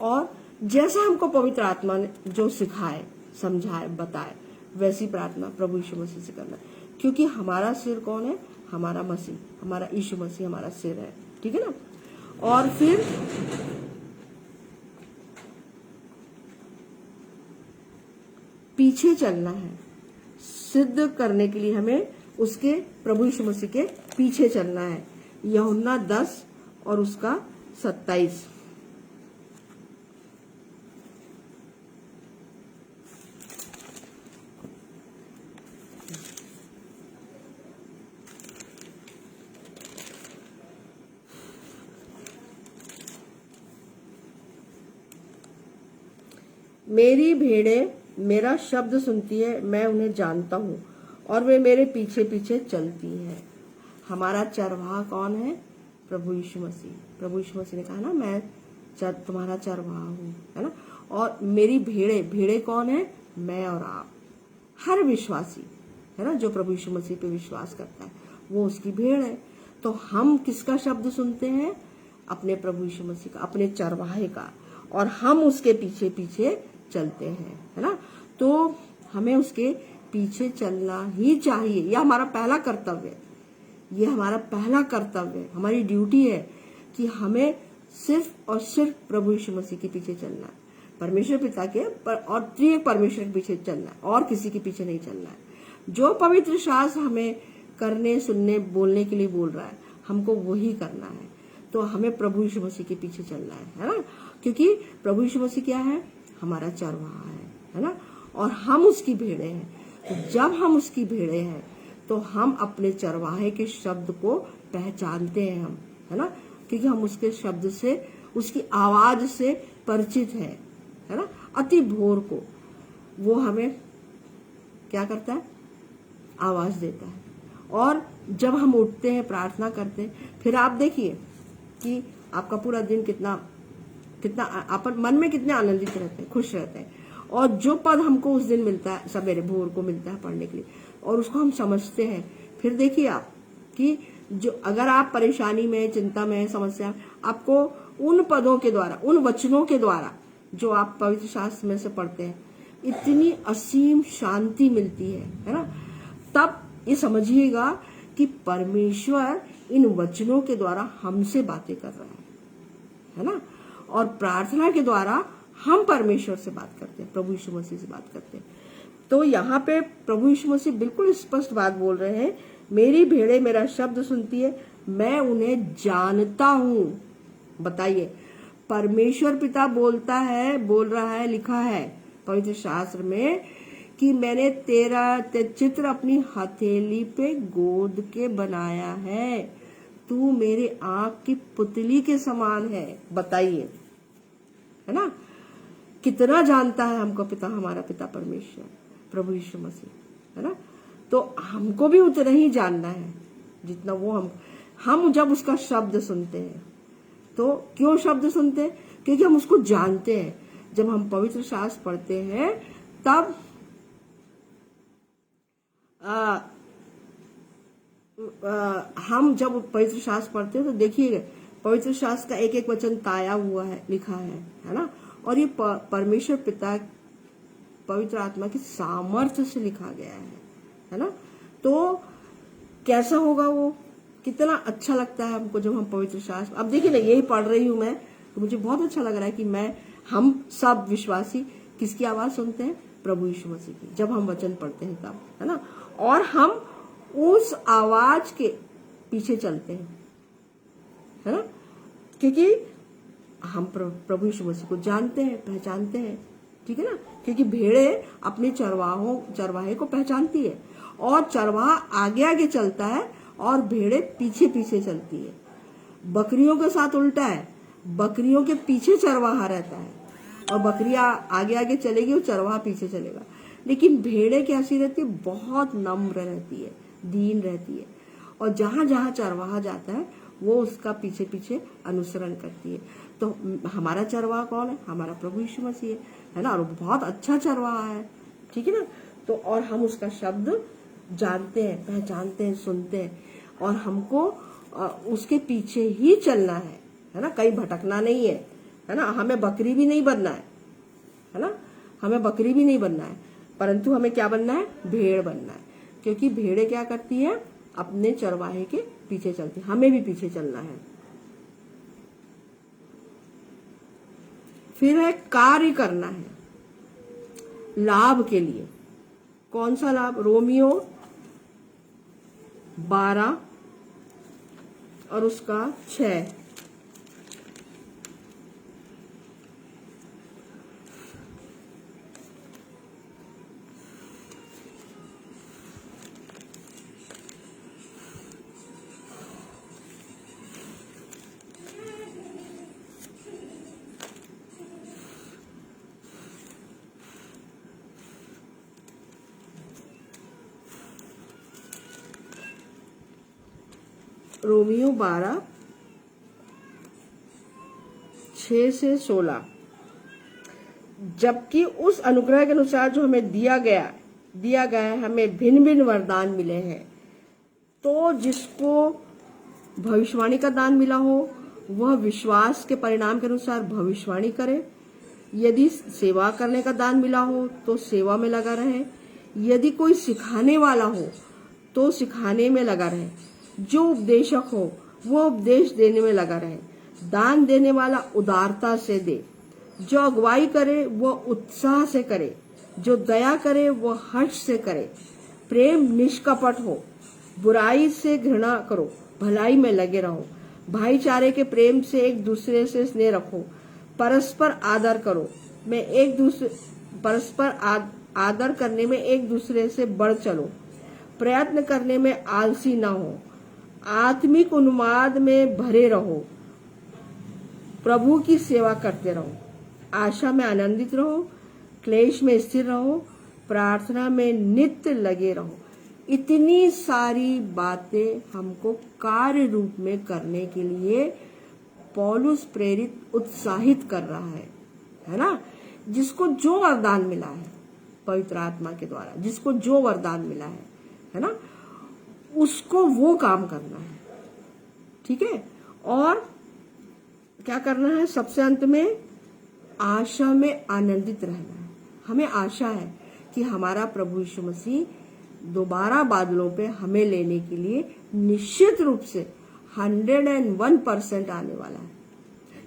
Speaker 1: और जैसा हमको पवित्र आत्मा ने जो सिखाए, समझाए, बताए, वैसी प्रार्थना प्रभु यीशु मसीह से करना है। क्योंकि हमारा सिर कौन है? हमारा मसीह, हमारा यीशु मसीह हमारा सिर है, ठीक है ना। और फिर पीछे चलना है, सिद्ध करने के लिए हमें उसके प्रभु यीशु मसीह के पीछे चलना है। यूहन्ना 10 और उसका 27। मेरी भेड़ें मेरा शब्द सुनती है, मैं उन्हें जानता हूँ और वे मेरे पीछे पीछे चलती हैं। हमारा चरवाहा कौन है? प्रभु यीशु मसीह। प्रभु यीशु मसीह ने कहा ना, मैं तुम्हारा चरवाहा हूँ, है ना। और मेरी भेड़े कौन है? मैं और आप। हर विश्वासी, है ना, जो प्रभु यीशु मसीह पे विश्वास करता है वो उसकी भेड़ है। तो हम किसका शब्द सुनते हैं? अपने प्रभु यीशु मसीह का, अपने चरवाहे का, और हम उसके पीछे पीछे चलते हैं, है ना। तो हमें उसके पीछे चलना ही चाहिए, यह हमारा पहला कर्तव्य है। ये हमारा पहला कर्तव्य है, हमारी ड्यूटी है कि हमें सिर्फ और सिर्फ प्रभु यीशु मसीह के पीछे चलना है, परमेश्वर पिता के और त्रिएक परमेश्वर के पीछे चलना है, और किसी के पीछे नहीं चलना है। जो पवित्र शास्त्र हमें करने, सुनने, बोलने के लिए बोल रहा है, हमको वही करना है। तो हमें प्रभु यीशु मसीह के पीछे चलना है ना, क्योंकि प्रभु यीशु मसीह क्या है? हमारा चरवाहा है ना, और हम उसकी भेड़े हैं। तो जब हम उसकी भेड़े हैं तो हम अपने चरवाहे के शब्द को पहचानते हैं हम, है ना, क्योंकि हम उसके शब्द से, उसकी आवाज से परिचित है ना। अति भोर को वो हमें क्या करता है? आवाज देता है। और जब हम उठते हैं, प्रार्थना करते हैं, फिर आप देखिए कि आपका पूरा दिन कितना आप मन में कितने आनंदित रहते हैं, खुश रहते हैं। और जो पद हमको उस दिन मिलता है, सवेरे भोर को मिलता है पढ़ने के लिए, और उसको हम समझते हैं, फिर देखिए आप कि जो अगर आप परेशानी में, चिंता में, समस्या, आपको उन पदों के द्वारा, उन वचनों के द्वारा जो आप पवित्र शास्त्र में से पढ़ते हैं, इतनी असीम शांति मिलती है ना। तब ये समझिएगा कि परमेश्वर इन वचनों के द्वारा हमसे बातें कर रहा है ना। और प्रार्थना के द्वारा हम परमेश्वर से बात करते हैं, प्रभु यीशु मसीह से बात करते हैं। तो यहाँ पे प्रभु यीशु मसीह बिल्कुल स्पष्ट बात बोल रहे हैं, मेरी भेड़ें मेरा शब्द सुनती है, मैं उन्हें जानता हूँ। बताइए, परमेश्वर पिता बोल रहा है, लिखा है पवित्र शास्त्र में कि मैंने तेरा चित्र अपनी हथेली पे गोद के बनाया है, तू मेरे आंख की पुतली के समान है। बताइए, है ना, कितना जानता है हमको पिता, हमारा पिता परमेश्वर, प्रभु यीशु मसीह, है ना। तो हमको भी उतना ही जानना है जितना वो हम जब उसका शब्द सुनते हैं, तो क्यों शब्द सुनते हैं? क्योंकि हम उसको जानते हैं। जब हम पवित्र शास्त्र पढ़ते हैं तब हम जब पवित्र शास्त्र पढ़ते हैं तो देखिए, पवित्र शास्त्र का एक एक वचन ताया हुआ है, लिखा है ना। और ये परमेश्वर पिता पवित्र आत्मा के सामर्थ्य से लिखा गया है ना। तो कैसा होगा वो, कितना अच्छा लगता है हमको जब हम पवित्र शास्त्र, अब देखिए ना यही पढ़ रही हूं मैं, तो मुझे बहुत अच्छा लग रहा है कि हम सब विश्वासी किसकी आवाज सुनते हैं, प्रभु यीशु मसीह की, जब हम वचन पढ़ते हैं तब, है ना। और हम उस आवाज के पीछे चलते हैं, है ना, क्योंकि हम प्रभु यीशु मसीह को जानते हैं, पहचानते हैं, ठीक है ना। क्योंकि भेड़े अपने चरवाहे को पहचानती है, और चरवाहा आगे आगे चलता है और भेड़े पीछे पीछे चलती है। बकरियों के साथ उल्टा है, बकरियों के पीछे चरवाहा रहता है और बकरियां आगे आगे चलेगी और चरवाहा पीछे चलेगा। लेकिन भेड़े कैसी रहती है, बहुत नम्र रहती है, दीन रहती है, और जहां जहां चरवाहा जाता है वो उसका पीछे पीछे अनुसरण करती है। तो हमारा चरवाहा कौन है, हमारा प्रभु यीशु मसीह है ना, और बहुत अच्छा चरवाहा है, ठीक है ना। तो और हम उसका शब्द जानते हैं, पहचानते हैं, सुनते हैं, और हमको उसके पीछे ही चलना है ना, कहीं भटकना नहीं है ना। हमें बकरी भी नहीं बनना है ना, हमें बकरी भी नहीं बनना है, परंतु हमें क्या बनना है, भेड़ बनना है। क्योंकि भेड़े क्या करती है, अपने चरवाहे के पीछे चलती है, हमें भी पीछे चलना है। फिर है कार्य करना है लाभ के लिए। कौन सा लाभ, रोमियो 12 और उसका 6। रोमियो 12 6 से 16। जबकि उस अनुग्रह के अनुसार जो हमें दिया गया है, हमें भिन्न भिन्न वरदान मिले हैं। तो जिसको भविष्यवाणी का दान मिला हो वह विश्वास के परिणाम के अनुसार भविष्यवाणी करे। यदि सेवा करने का दान मिला हो तो सेवा में लगा रहे। यदि कोई सिखाने वाला हो तो सिखाने में लगा रहे। जो उपदेशक हो वह उपदेश देने में लगा रहे। दान देने वाला उदारता से दे। जो अगुवाई करे वह उत्साह से करे। जो दया करे वह हर्ष से करे। प्रेम निष्कपट हो। बुराई से घृणा करो, भलाई में लगे रहो। भाईचारे के प्रेम से एक दूसरे से स्नेह रखो। परस्पर आदर करो। परस्पर आदर करने में एक दूसरे से बढ़ चलो। प्रयत्न करने में आलसी ना हो। आत्मिक उन्माद में भरे रहो। प्रभु की सेवा करते रहो। आशा में आनंदित रहो। क्लेश में स्थिर रहो। प्रार्थना में नित्य लगे रहो। इतनी सारी बातें हमको कार्य रूप में करने के लिए पौलुस प्रेरित उत्साहित कर रहा है ना। जिसको जो वरदान मिला है पवित्र आत्मा के द्वारा, जिसको जो वरदान मिला है ना, उसको वो काम करना है, ठीक है। और क्या करना है, सबसे अंत में आशा में आनंदित रहना है। हमें आशा है कि हमारा प्रभु यीशु मसीह दोबारा बादलों पे हमें लेने के लिए निश्चित रूप से 101% आने वाला है।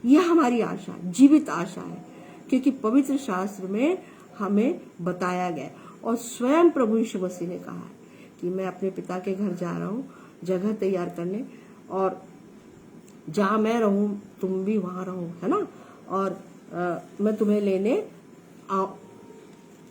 Speaker 1: यह हमारी आशा, जीवित आशा है, क्योंकि पवित्र शास्त्र में हमें बताया गया और स्वयं प्रभु यीशु मसीह ने कहा है कि मैं अपने पिता के घर जा रहा हूँ जगह तैयार करने, और जहां मैं रहूं तुम भी वहां रहो, है ना, और मैं तुम्हें लेने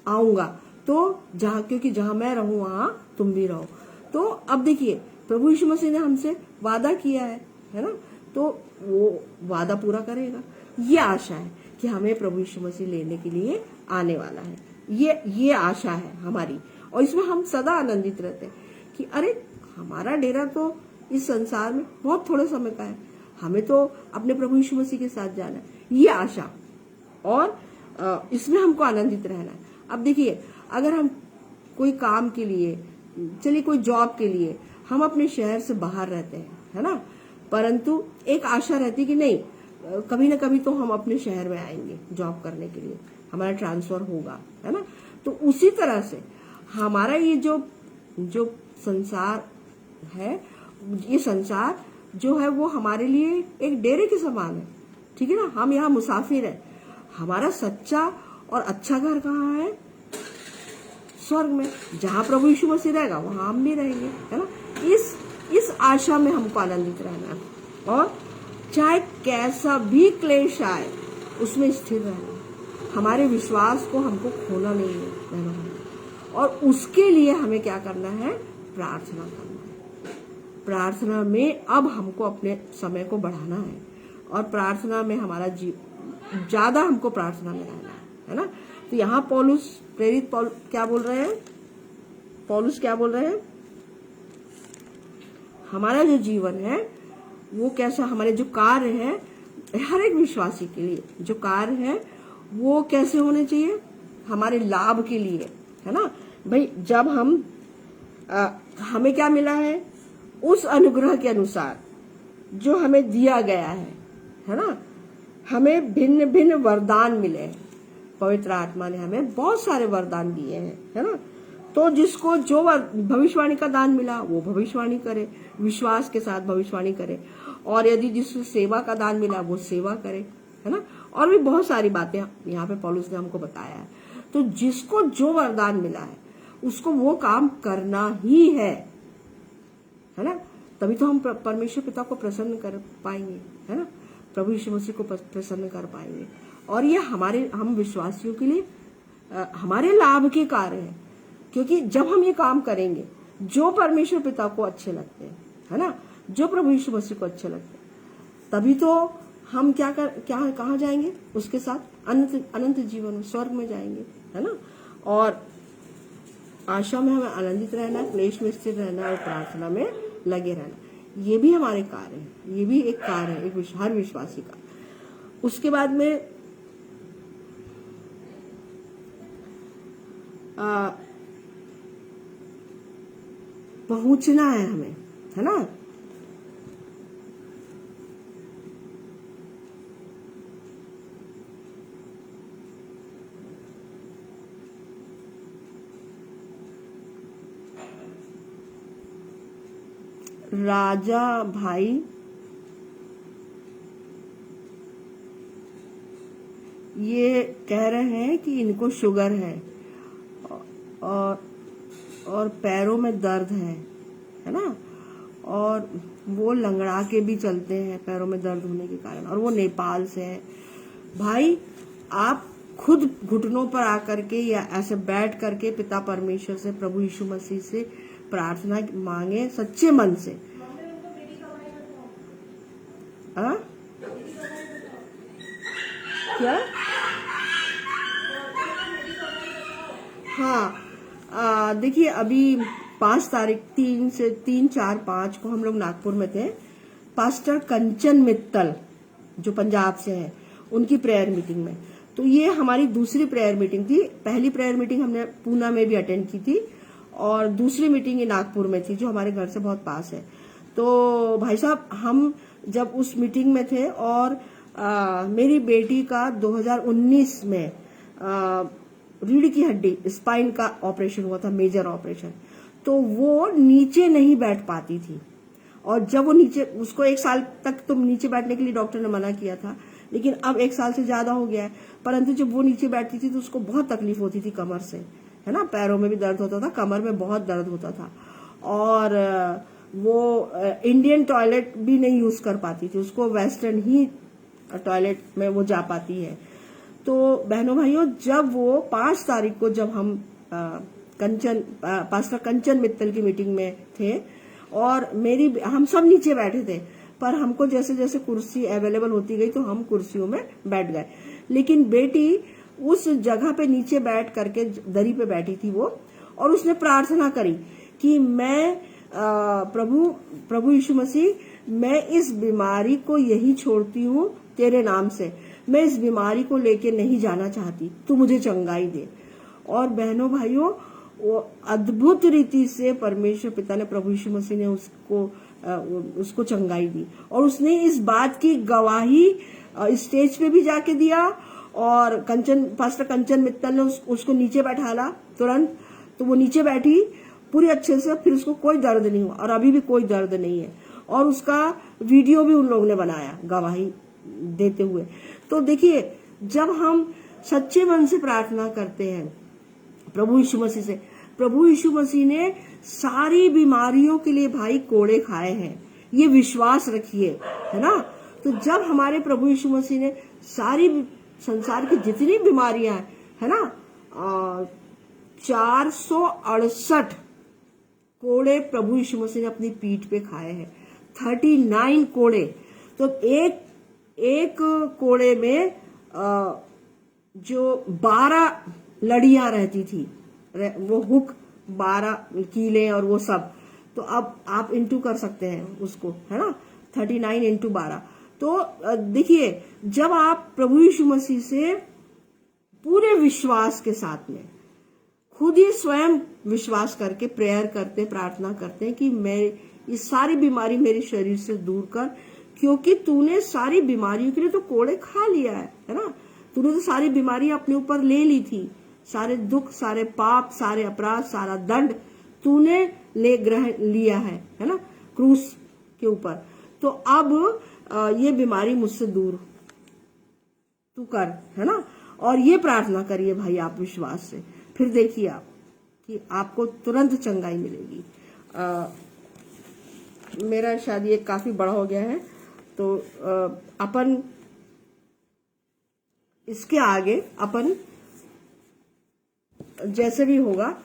Speaker 1: आऊंगा। तो क्योंकि जहां मैं रहूं वहां तुम भी रहो। तो अब देखिए प्रभु यीशु मसीह ने हमसे वादा किया है ना, तो वो वादा पूरा करेगा। ये आशा है कि हमें प्रभु यीशु मसीह लेने के लिए आने वाला है। ये आशा है हमारी, और इसमें हम सदा आनंदित रहते हैं कि अरे हमारा डेरा तो इस संसार में बहुत थोड़े समय का है, हमें तो अपने प्रभु यीशु मसीह के साथ जाना है। ये आशा, और इसमें हमको आनंदित रहना है। अब देखिए, अगर हम कोई काम के लिए, चलिए कोई जॉब के लिए हम अपने शहर से बाहर रहते हैं, है ना, परंतु एक आशा रहती कि नहीं, कभी ना कभी तो हम अपने शहर में आएंगे जॉब करने के लिए, हमारा ट्रांसफर होगा, है ना। तो उसी तरह से हमारा ये जो जो संसार है, ये संसार जो है वो हमारे लिए एक डेरे के समान है, ठीक है ना। हम यहाँ मुसाफिर हैं। हमारा सच्चा और अच्छा घर कहाँ है? स्वर्ग में, जहाँ प्रभु यीशु मसीह रहेगा वहां हम भी रहेंगे, है ना। इस आशा में हमको आनंदित रहना है, और चाहे कैसा भी क्लेश आए उसमें स्थिर रहना है। हमारे विश्वास को हमको खोना नहीं है, और उसके लिए हमें क्या करना है? प्रार्थना करना है। प्रार्थना में अब हमको अपने समय को बढ़ाना है, और प्रार्थना में हमारा ज्यादा हमको प्रार्थना में रहना है ना। तो यहाँ पौलुस, प्रेरित पौलुस क्या बोल रहे हैं? पौलुस क्या बोल रहे हैं? हमारा जो जीवन है वो कैसा, हमारे जो कार्य है हर एक विश्वासी के लिए जो कार्य है वो कैसे होने चाहिए? हमारे लाभ के लिए, है ना भाई। जब हमें क्या मिला है? उस अनुग्रह के अनुसार जो हमें दिया गया है ना। हमें भिन्न भिन्न वरदान मिले हैं, पवित्र आत्मा ने हमें बहुत सारे वरदान दिए हैं, है ना। तो जिसको जो भविष्यवाणी का दान मिला वो भविष्यवाणी करे, विश्वास के साथ भविष्यवाणी करे, और यदि जिसको सेवा का दान मिला वो सेवा करे, है ना। और भी बहुत सारी बातें यहाँ पे पौलुस ने हमको बताया है। तो जिसको जो वरदान मिला है उसको वो काम करना ही है ना। तभी तो हम परमेश्वर पिता को प्रसन्न कर पाएंगे, है ना। प्रभु यीशु मसीह को प्रसन्न कर पाएंगे, और ये हम विश्वासियों के लिए हमारे लाभ के कार्य है। क्योंकि जब हम ये काम करेंगे जो परमेश्वर पिता को अच्छे लगते हैं, है ना, जो प्रभु यीशु मसीह को अच्छे लगते हैं, तभी तो हम कहाँ जाएंगे? उसके साथ अनंत जीवन में, स्वर्ग में जाएंगे, है ना। और आशा में हमें आनंदित रहना, क्लेश में स्थिर रहना, और प्रार्थना में लगे रहना। ये भी हमारे कार्य है, ये भी एक कार्य है हर विश्वासी का। उसके बाद में पहुंचना है हमें, है ना। राजा भाई ये कह रहे हैं कि इनको शुगर है और पैरों में दर्द है ना, और वो लंगड़ा के भी चलते हैं पैरों में दर्द होने के कारण, और वो नेपाल से है। भाई आप खुद घुटनों पर आकर के या ऐसे बैठ करके पिता परमेश्वर से, प्रभु यीशु मसीह से प्रार्थना मांगे सच्चे मन से। क्या? हाँ, देखिए अभी 5 तारीख 3 से 3, 4, 5 को हम लोग नागपुर में थे। पास्टर कंचन मित्तल जो पंजाब से है, उनकी प्रेयर मीटिंग में। तो ये हमारी दूसरी प्रेयर मीटिंग थी। पहली प्रेयर मीटिंग हमने पूना में भी अटेंड की थी, और दूसरी मीटिंग ये नागपुर में थी जो हमारे घर से बहुत पास है। तो भाई साहब हम जब उस मीटिंग में थे, और मेरी बेटी का 2019 में रीढ़ की हड्डी, स्पाइन का ऑपरेशन हुआ था, मेजर ऑपरेशन। तो वो नीचे नहीं बैठ पाती थी, और जब वो नीचे, उसको 1 साल तक तो नीचे बैठने के लिए डॉक्टर ने मना किया था, लेकिन अब 1 साल से ज्यादा हो गया है। परंतु जब वो नीचे बैठती थी तो उसको बहुत तकलीफ होती थी कमर से, है ना। पैरों में भी दर्द होता था, कमर में बहुत दर्द होता था, और वो इंडियन टॉयलेट भी नहीं यूज कर पाती थी, उसको वेस्टर्न ही टॉयलेट में वो जा पाती है। तो बहनों भाइयों, जब वो 5 तारीख को जब हम पास्टर कंचन मित्तल की मीटिंग में थे, और हम सब नीचे बैठे थे, पर हमको जैसे जैसे कुर्सी अवेलेबल होती गई तो हम कुर्सियों में बैठ गए। लेकिन बेटी उस जगह पे नीचे बैठ करके दरी पे बैठी थी वो, और उसने प्रार्थना करी कि मैं प्रभु यीशु मसीह, मैं इस बीमारी को यही छोड़ती हूँ तेरे नाम से, मैं इस बीमारी को लेके नहीं जाना चाहती, तू मुझे चंगाई दे। और बहनों भाइयों, वो अद्भुत रीति से परमेश्वर पिता ने, प्रभु यीशु मसीह ने उसको चंगाई दी, और उसने इस बात की गवाही स्टेज पे भी जाके दिया, और पास्टर कंचन मित्तल ने उसको नीचे बैठाला तुरंत, तो वो नीचे बैठी पूरी अच्छे से, फिर उसको कोई दर्द नहीं हुआ और अभी भी कोई दर्द नहीं है। और उसका वीडियो भी उन लोगों ने बनाया गवाही देते हुए। तो देखिए, जब हम सच्चे मन से प्रार्थना करते हैं प्रभु यीशु मसीह से, प्रभु यीशु मसीह ने सारी बीमारियों के लिए भाई कोड़े खाए हैं, ये विश्वास रखिए, है ना। तो जब हमारे प्रभु यीशु मसीह ने सारी संसार की जितनी बीमारियां है ना, 468 कोड़े प्रभु यीशु मसीह ने अपनी पीठ पे खाए हैं, 39 कोड़े। तो एक कोड़े में जो 12 लड़ियां रहती थी, वो हुक 12 कीले और वो सब, तो अब आप इंटू कर सकते हैं उसको, है ना, 39 इंटू 12। तो देखिए, जब आप प्रभु यीशु मसीह से पूरे विश्वास के साथ में खुद ही स्वयं विश्वास करके प्रेयर करते, प्रार्थना करते हैं कि मैं ये सारी बीमारी मेरे शरीर से दूर कर, क्योंकि तूने सारी बीमारियों के लिए तो कोड़े खा लिया है ना। तूने तो सारी बीमारी अपने ऊपर ले ली थी, सारे दुख, सारे पाप, सारे अपराध, सारा दंड तूने ले ग्रहण लिया है ना, क्रूस के ऊपर। तो अब ये बीमारी मुझसे दूर तू कर, है ना। और ये प्रार्थना करिए भाई आप विश्वास से, फिर देखिए आप कि आपको तुरंत चंगाई मिलेगी। मेरा शायद ये काफी बड़ा हो गया है, तो अपन इसके आगे अपन जैसे भी होगा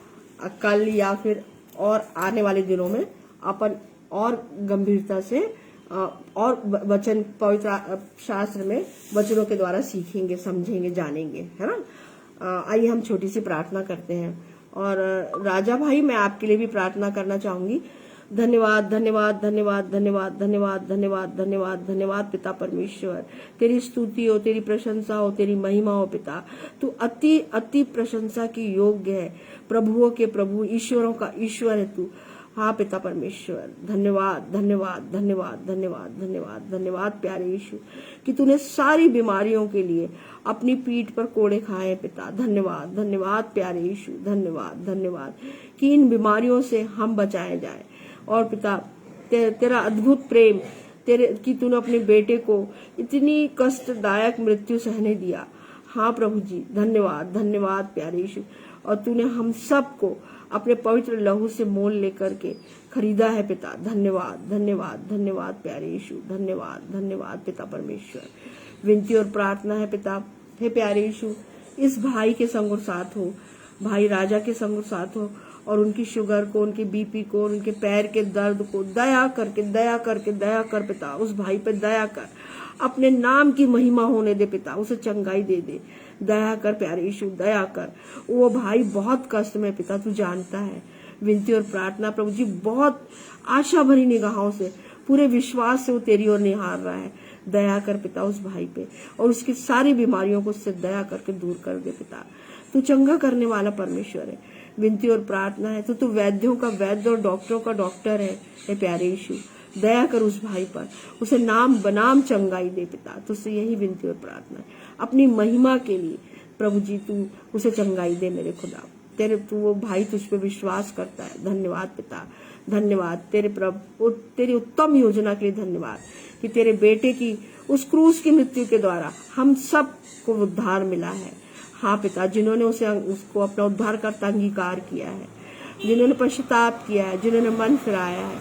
Speaker 1: कल या फिर और आने वाले दिनों में अपन और गंभीरता से और वचन पवित्र शास्त्र में वचनों के द्वारा सीखेंगे, समझेंगे, जानेंगे, है ना। आइए हम छोटी सी प्रार्थना करते हैं। और राजा भाई, मैं आपके लिए भी प्रार्थना करना चाहूंगी। धन्यवाद, धन्यवाद, धन्यवाद, धन्यवाद, धन्यवाद, धन्यवाद, धन्यवाद, धन्यवाद पिता परमेश्वर, तेरी स्तुति हो, तेरी प्रशंसा हो, तेरी महिमा हो पिता। तू अति अति प्रशंसा की योग्य है, प्रभुओं के प्रभु, ईश्वरों का ईश्वर है तू। हाँ पिता परमेश्वर, धन्यवाद, धन्यवाद, धन्यवाद, धन्यवाद, धन्यवाद, धन्यवाद प्यारे यीशु कि तूने सारी बीमारियों के लिए अपनी पीठ पर कोड़े खाए पिता। धन्यवाद, धन्यवाद प्यारे यीशु, धन्यवाद, धन्यवाद कि इन बीमारियों से हम बचाए जाए। और पिता तेरा अद्भुत प्रेम, तेरे कि तूने अपने बेटे को इतनी कष्टदायक मृत्यु सहने दिया। हाँ प्रभु जी, धन्यवाद, धन्यवाद प्यारे यीशु। और तूने हम सबको अपने पवित्र लहू से मोल लेकर के खरीदा है पिता। धन्यवाद, धन्यवाद, धन्यवाद प्यारे यीशु, धन्यवाद, धन्यवाद पिता परमेश्वर। विनती और प्रार्थना है पिता, हे प्यारे यीशु, इस भाई के संग और साथ हो, भाई राजा के संग और साथ हो, और उनकी शुगर को, उनके बीपी को, उनके पैर के दर्द को दया करके, दया करके, दया कर पिता, उस भाई पे दया कर, अपने नाम की महिमा होने दे पिता, उसे चंगाई दे दे, दया कर प्यारे यीशु, दया कर। वो भाई बहुत कष्ट में पिता, तू जानता है। विनती और प्रार्थना प्रभु जी, बहुत आशा भरी निगाहों से, पूरे विश्वास से वो तेरी ओर निहार रहा है। दया कर पिता उस भाई पे, और उसकी सारी बीमारियों को उससे दया करके दूर कर दे पिता। तू चंगा करने वाला परमेश्वर है। विनती और प्रार्थना है, तो तू वैद्यों का वैद्य और डॉक्टरों का डॉक्टर है प्यारे यीशु। दया कर उस भाई पर, उसे नाम बनाम चंगाई दे पिता। तुझसे यही विनती और प्रार्थना है, अपनी महिमा के लिए प्रभु जी, तू उसे चंगाई दे मेरे खुदा। तेरे तू वो भाई तुझ पे विश्वास करता है। धन्यवाद पिता, धन्यवाद तेरे प्रभु, तेरी उत्तम योजना के लिए धन्यवाद कि तेरे बेटे की उस क्रूस की मृत्यु के द्वारा हम सब को उद्धार मिला है। हाँ पिता, जिन्होंने उसको अपना उद्धारकर्ता अंगीकार किया है, जिन्होंने पश्चाताप किया है, जिन्होंने मन फिराया है,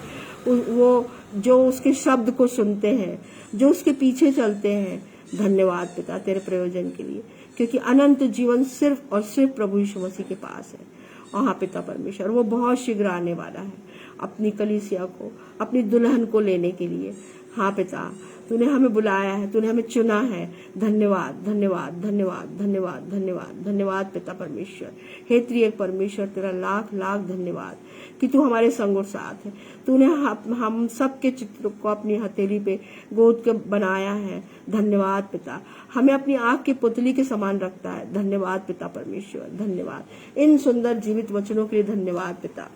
Speaker 1: वो जो उसके शब्द को सुनते हैं, जो उसके पीछे चलते हैं, धन्यवाद पिता तेरे प्रयोजन के लिए, क्योंकि अनंत जीवन सिर्फ और सिर्फ प्रभु यीशु मसीह के पास है। और हाँ पिता परमेश्वर, वो बहुत शीघ्र आने वाला है अपनी कलीसिया को, अपनी दुल्हन को लेने के लिए। हाँ पिता, तूने हमें बुलाया है, तूने हमें चुना है। धन्यवाद, धन्यवाद, धन्यवाद, धन्यवाद, धन्यवाद, धन्यवाद पिता परमेश्वर। हे त्रिएक परमेश्वर, तेरा लाख लाख धन्यवाद कि तू हमारे संग और साथ है। तूने हम सबके चित्र को अपनी हथेली पे गोद के बनाया है। धन्यवाद पिता, हमें अपनी आंख की पुतली के समान रखता है। धन्यवाद पिता परमेश्वर, धन्यवाद इन सुंदर जीवित वचनों के लिए। धन्यवाद पिता।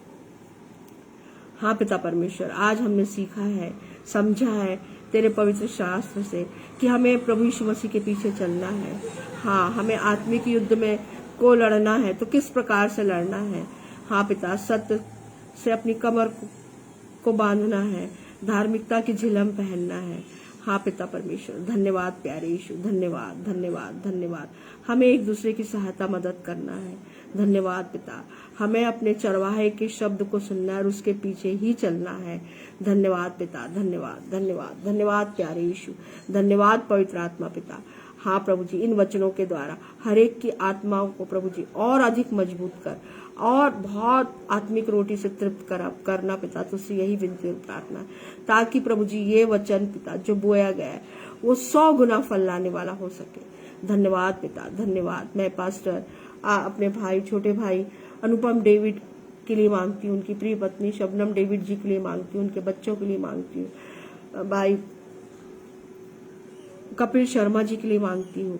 Speaker 1: हाँ पिता परमेश्वर, आज हमने सीखा है, समझा है तेरे पवित्र शास्त्र से कि हमें प्रभु यीशु मसीह के पीछे चलना है। हाँ, हमें आत्मिक युद्ध में को लड़ना है तो किस प्रकार से लड़ना है। हाँ पिता, सत्य से अपनी कमर को बांधना है, धार्मिकता की झिलम पहनना है। हाँ पिता परमेश्वर, धन्यवाद प्यारे यीशु, धन्यवाद धन्यवाद धन्यवाद। हमें एक दूसरे की सहायता मदद करना है। धन्यवाद पिता, हमें अपने चरवाहे के शब्द को सुनना है और उसके पीछे ही चलना है। धन्यवाद पिता, धन्यवाद धन्यवाद धन्यवाद प्यारे यीशु, धन्यवाद पवित्र आत्मा पिता। हाँ प्रभु जी, इन वचनों के द्वारा हर एक की आत्माओं को प्रभु जी और अधिक मजबूत कर और बहुत आत्मिक रोटी से तृप्त करना पिता, तुझसे यही विनती और प्रार्थना है, ताकि प्रभु जी ये वचन पिता जो बोया गया है वो 100 गुना फल लाने वाला हो सके। धन्यवाद पिता, धन्यवाद। मैं पास्टर अपने भाई, छोटे भाई अनुपम डेविड के लिए मांगती हूँ, उनकी प्रिय पत्नी शबनम डेविड जी के लिए मांगती हूँ, उनके बच्चों के लिए मांगती हूँ, भाई कपिल शर्मा जी के लिए मांगती हूँ,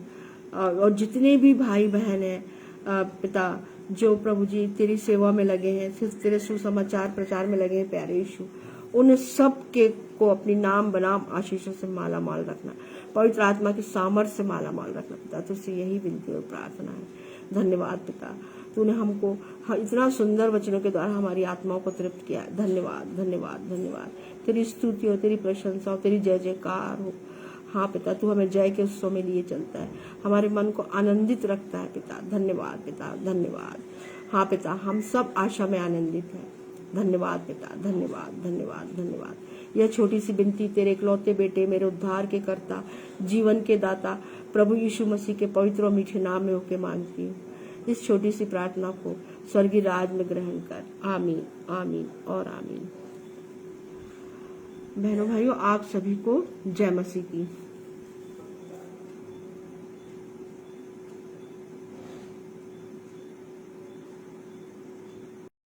Speaker 1: और जितने भी भाई बहन हैं पिता जो प्रभु जी तेरी सेवा में लगे हैं, सिर्फ तेरे सुसमाचार प्रचार में लगे हैं प्यारे यीशु, उन सब के को अपनी नाम बनाम आशीषों से माला माल रखना, पवित्र आत्मा की सामर्थ्य से माला माल रखना पिता, तुझसे यही विनती और प्रार्थना है। धन्यवाद पिता, तूने हमको इतना सुंदर वचनों के द्वारा हमारी आत्माओं को तृप्त किया। धन्यवाद धन्यवाद धन्यवाद। तेरी स्तुति हो, तेरी प्रशंसा हो, तेरी जय जयकार हो। हाँ पिता, तू हमें जय के उत्सव में लिए चलता है, हमारे मन को आनंदित रखता है पिता। धन्यवाद पिता, धन्यवाद। हाँ पिता, हम सब आशा में आनंदित हैं। धन्यवाद पिता, धन्यवाद धन्यवाद धन्यवाद। यह छोटी सी विनती तेरे इकलौते बेटे, मेरे उद्धार के कर्ता, जीवन के दाता प्रभु यीशु मसीह के पवित्र और मीठे नाम में होकर मांगती हूँ। इस छोटी सी प्रार्थना को स्वर्गीय राज में ग्रहण कर। आमीन आमीन और आमीन। बहनों भाइयों, आप सभी को जय मसीह की।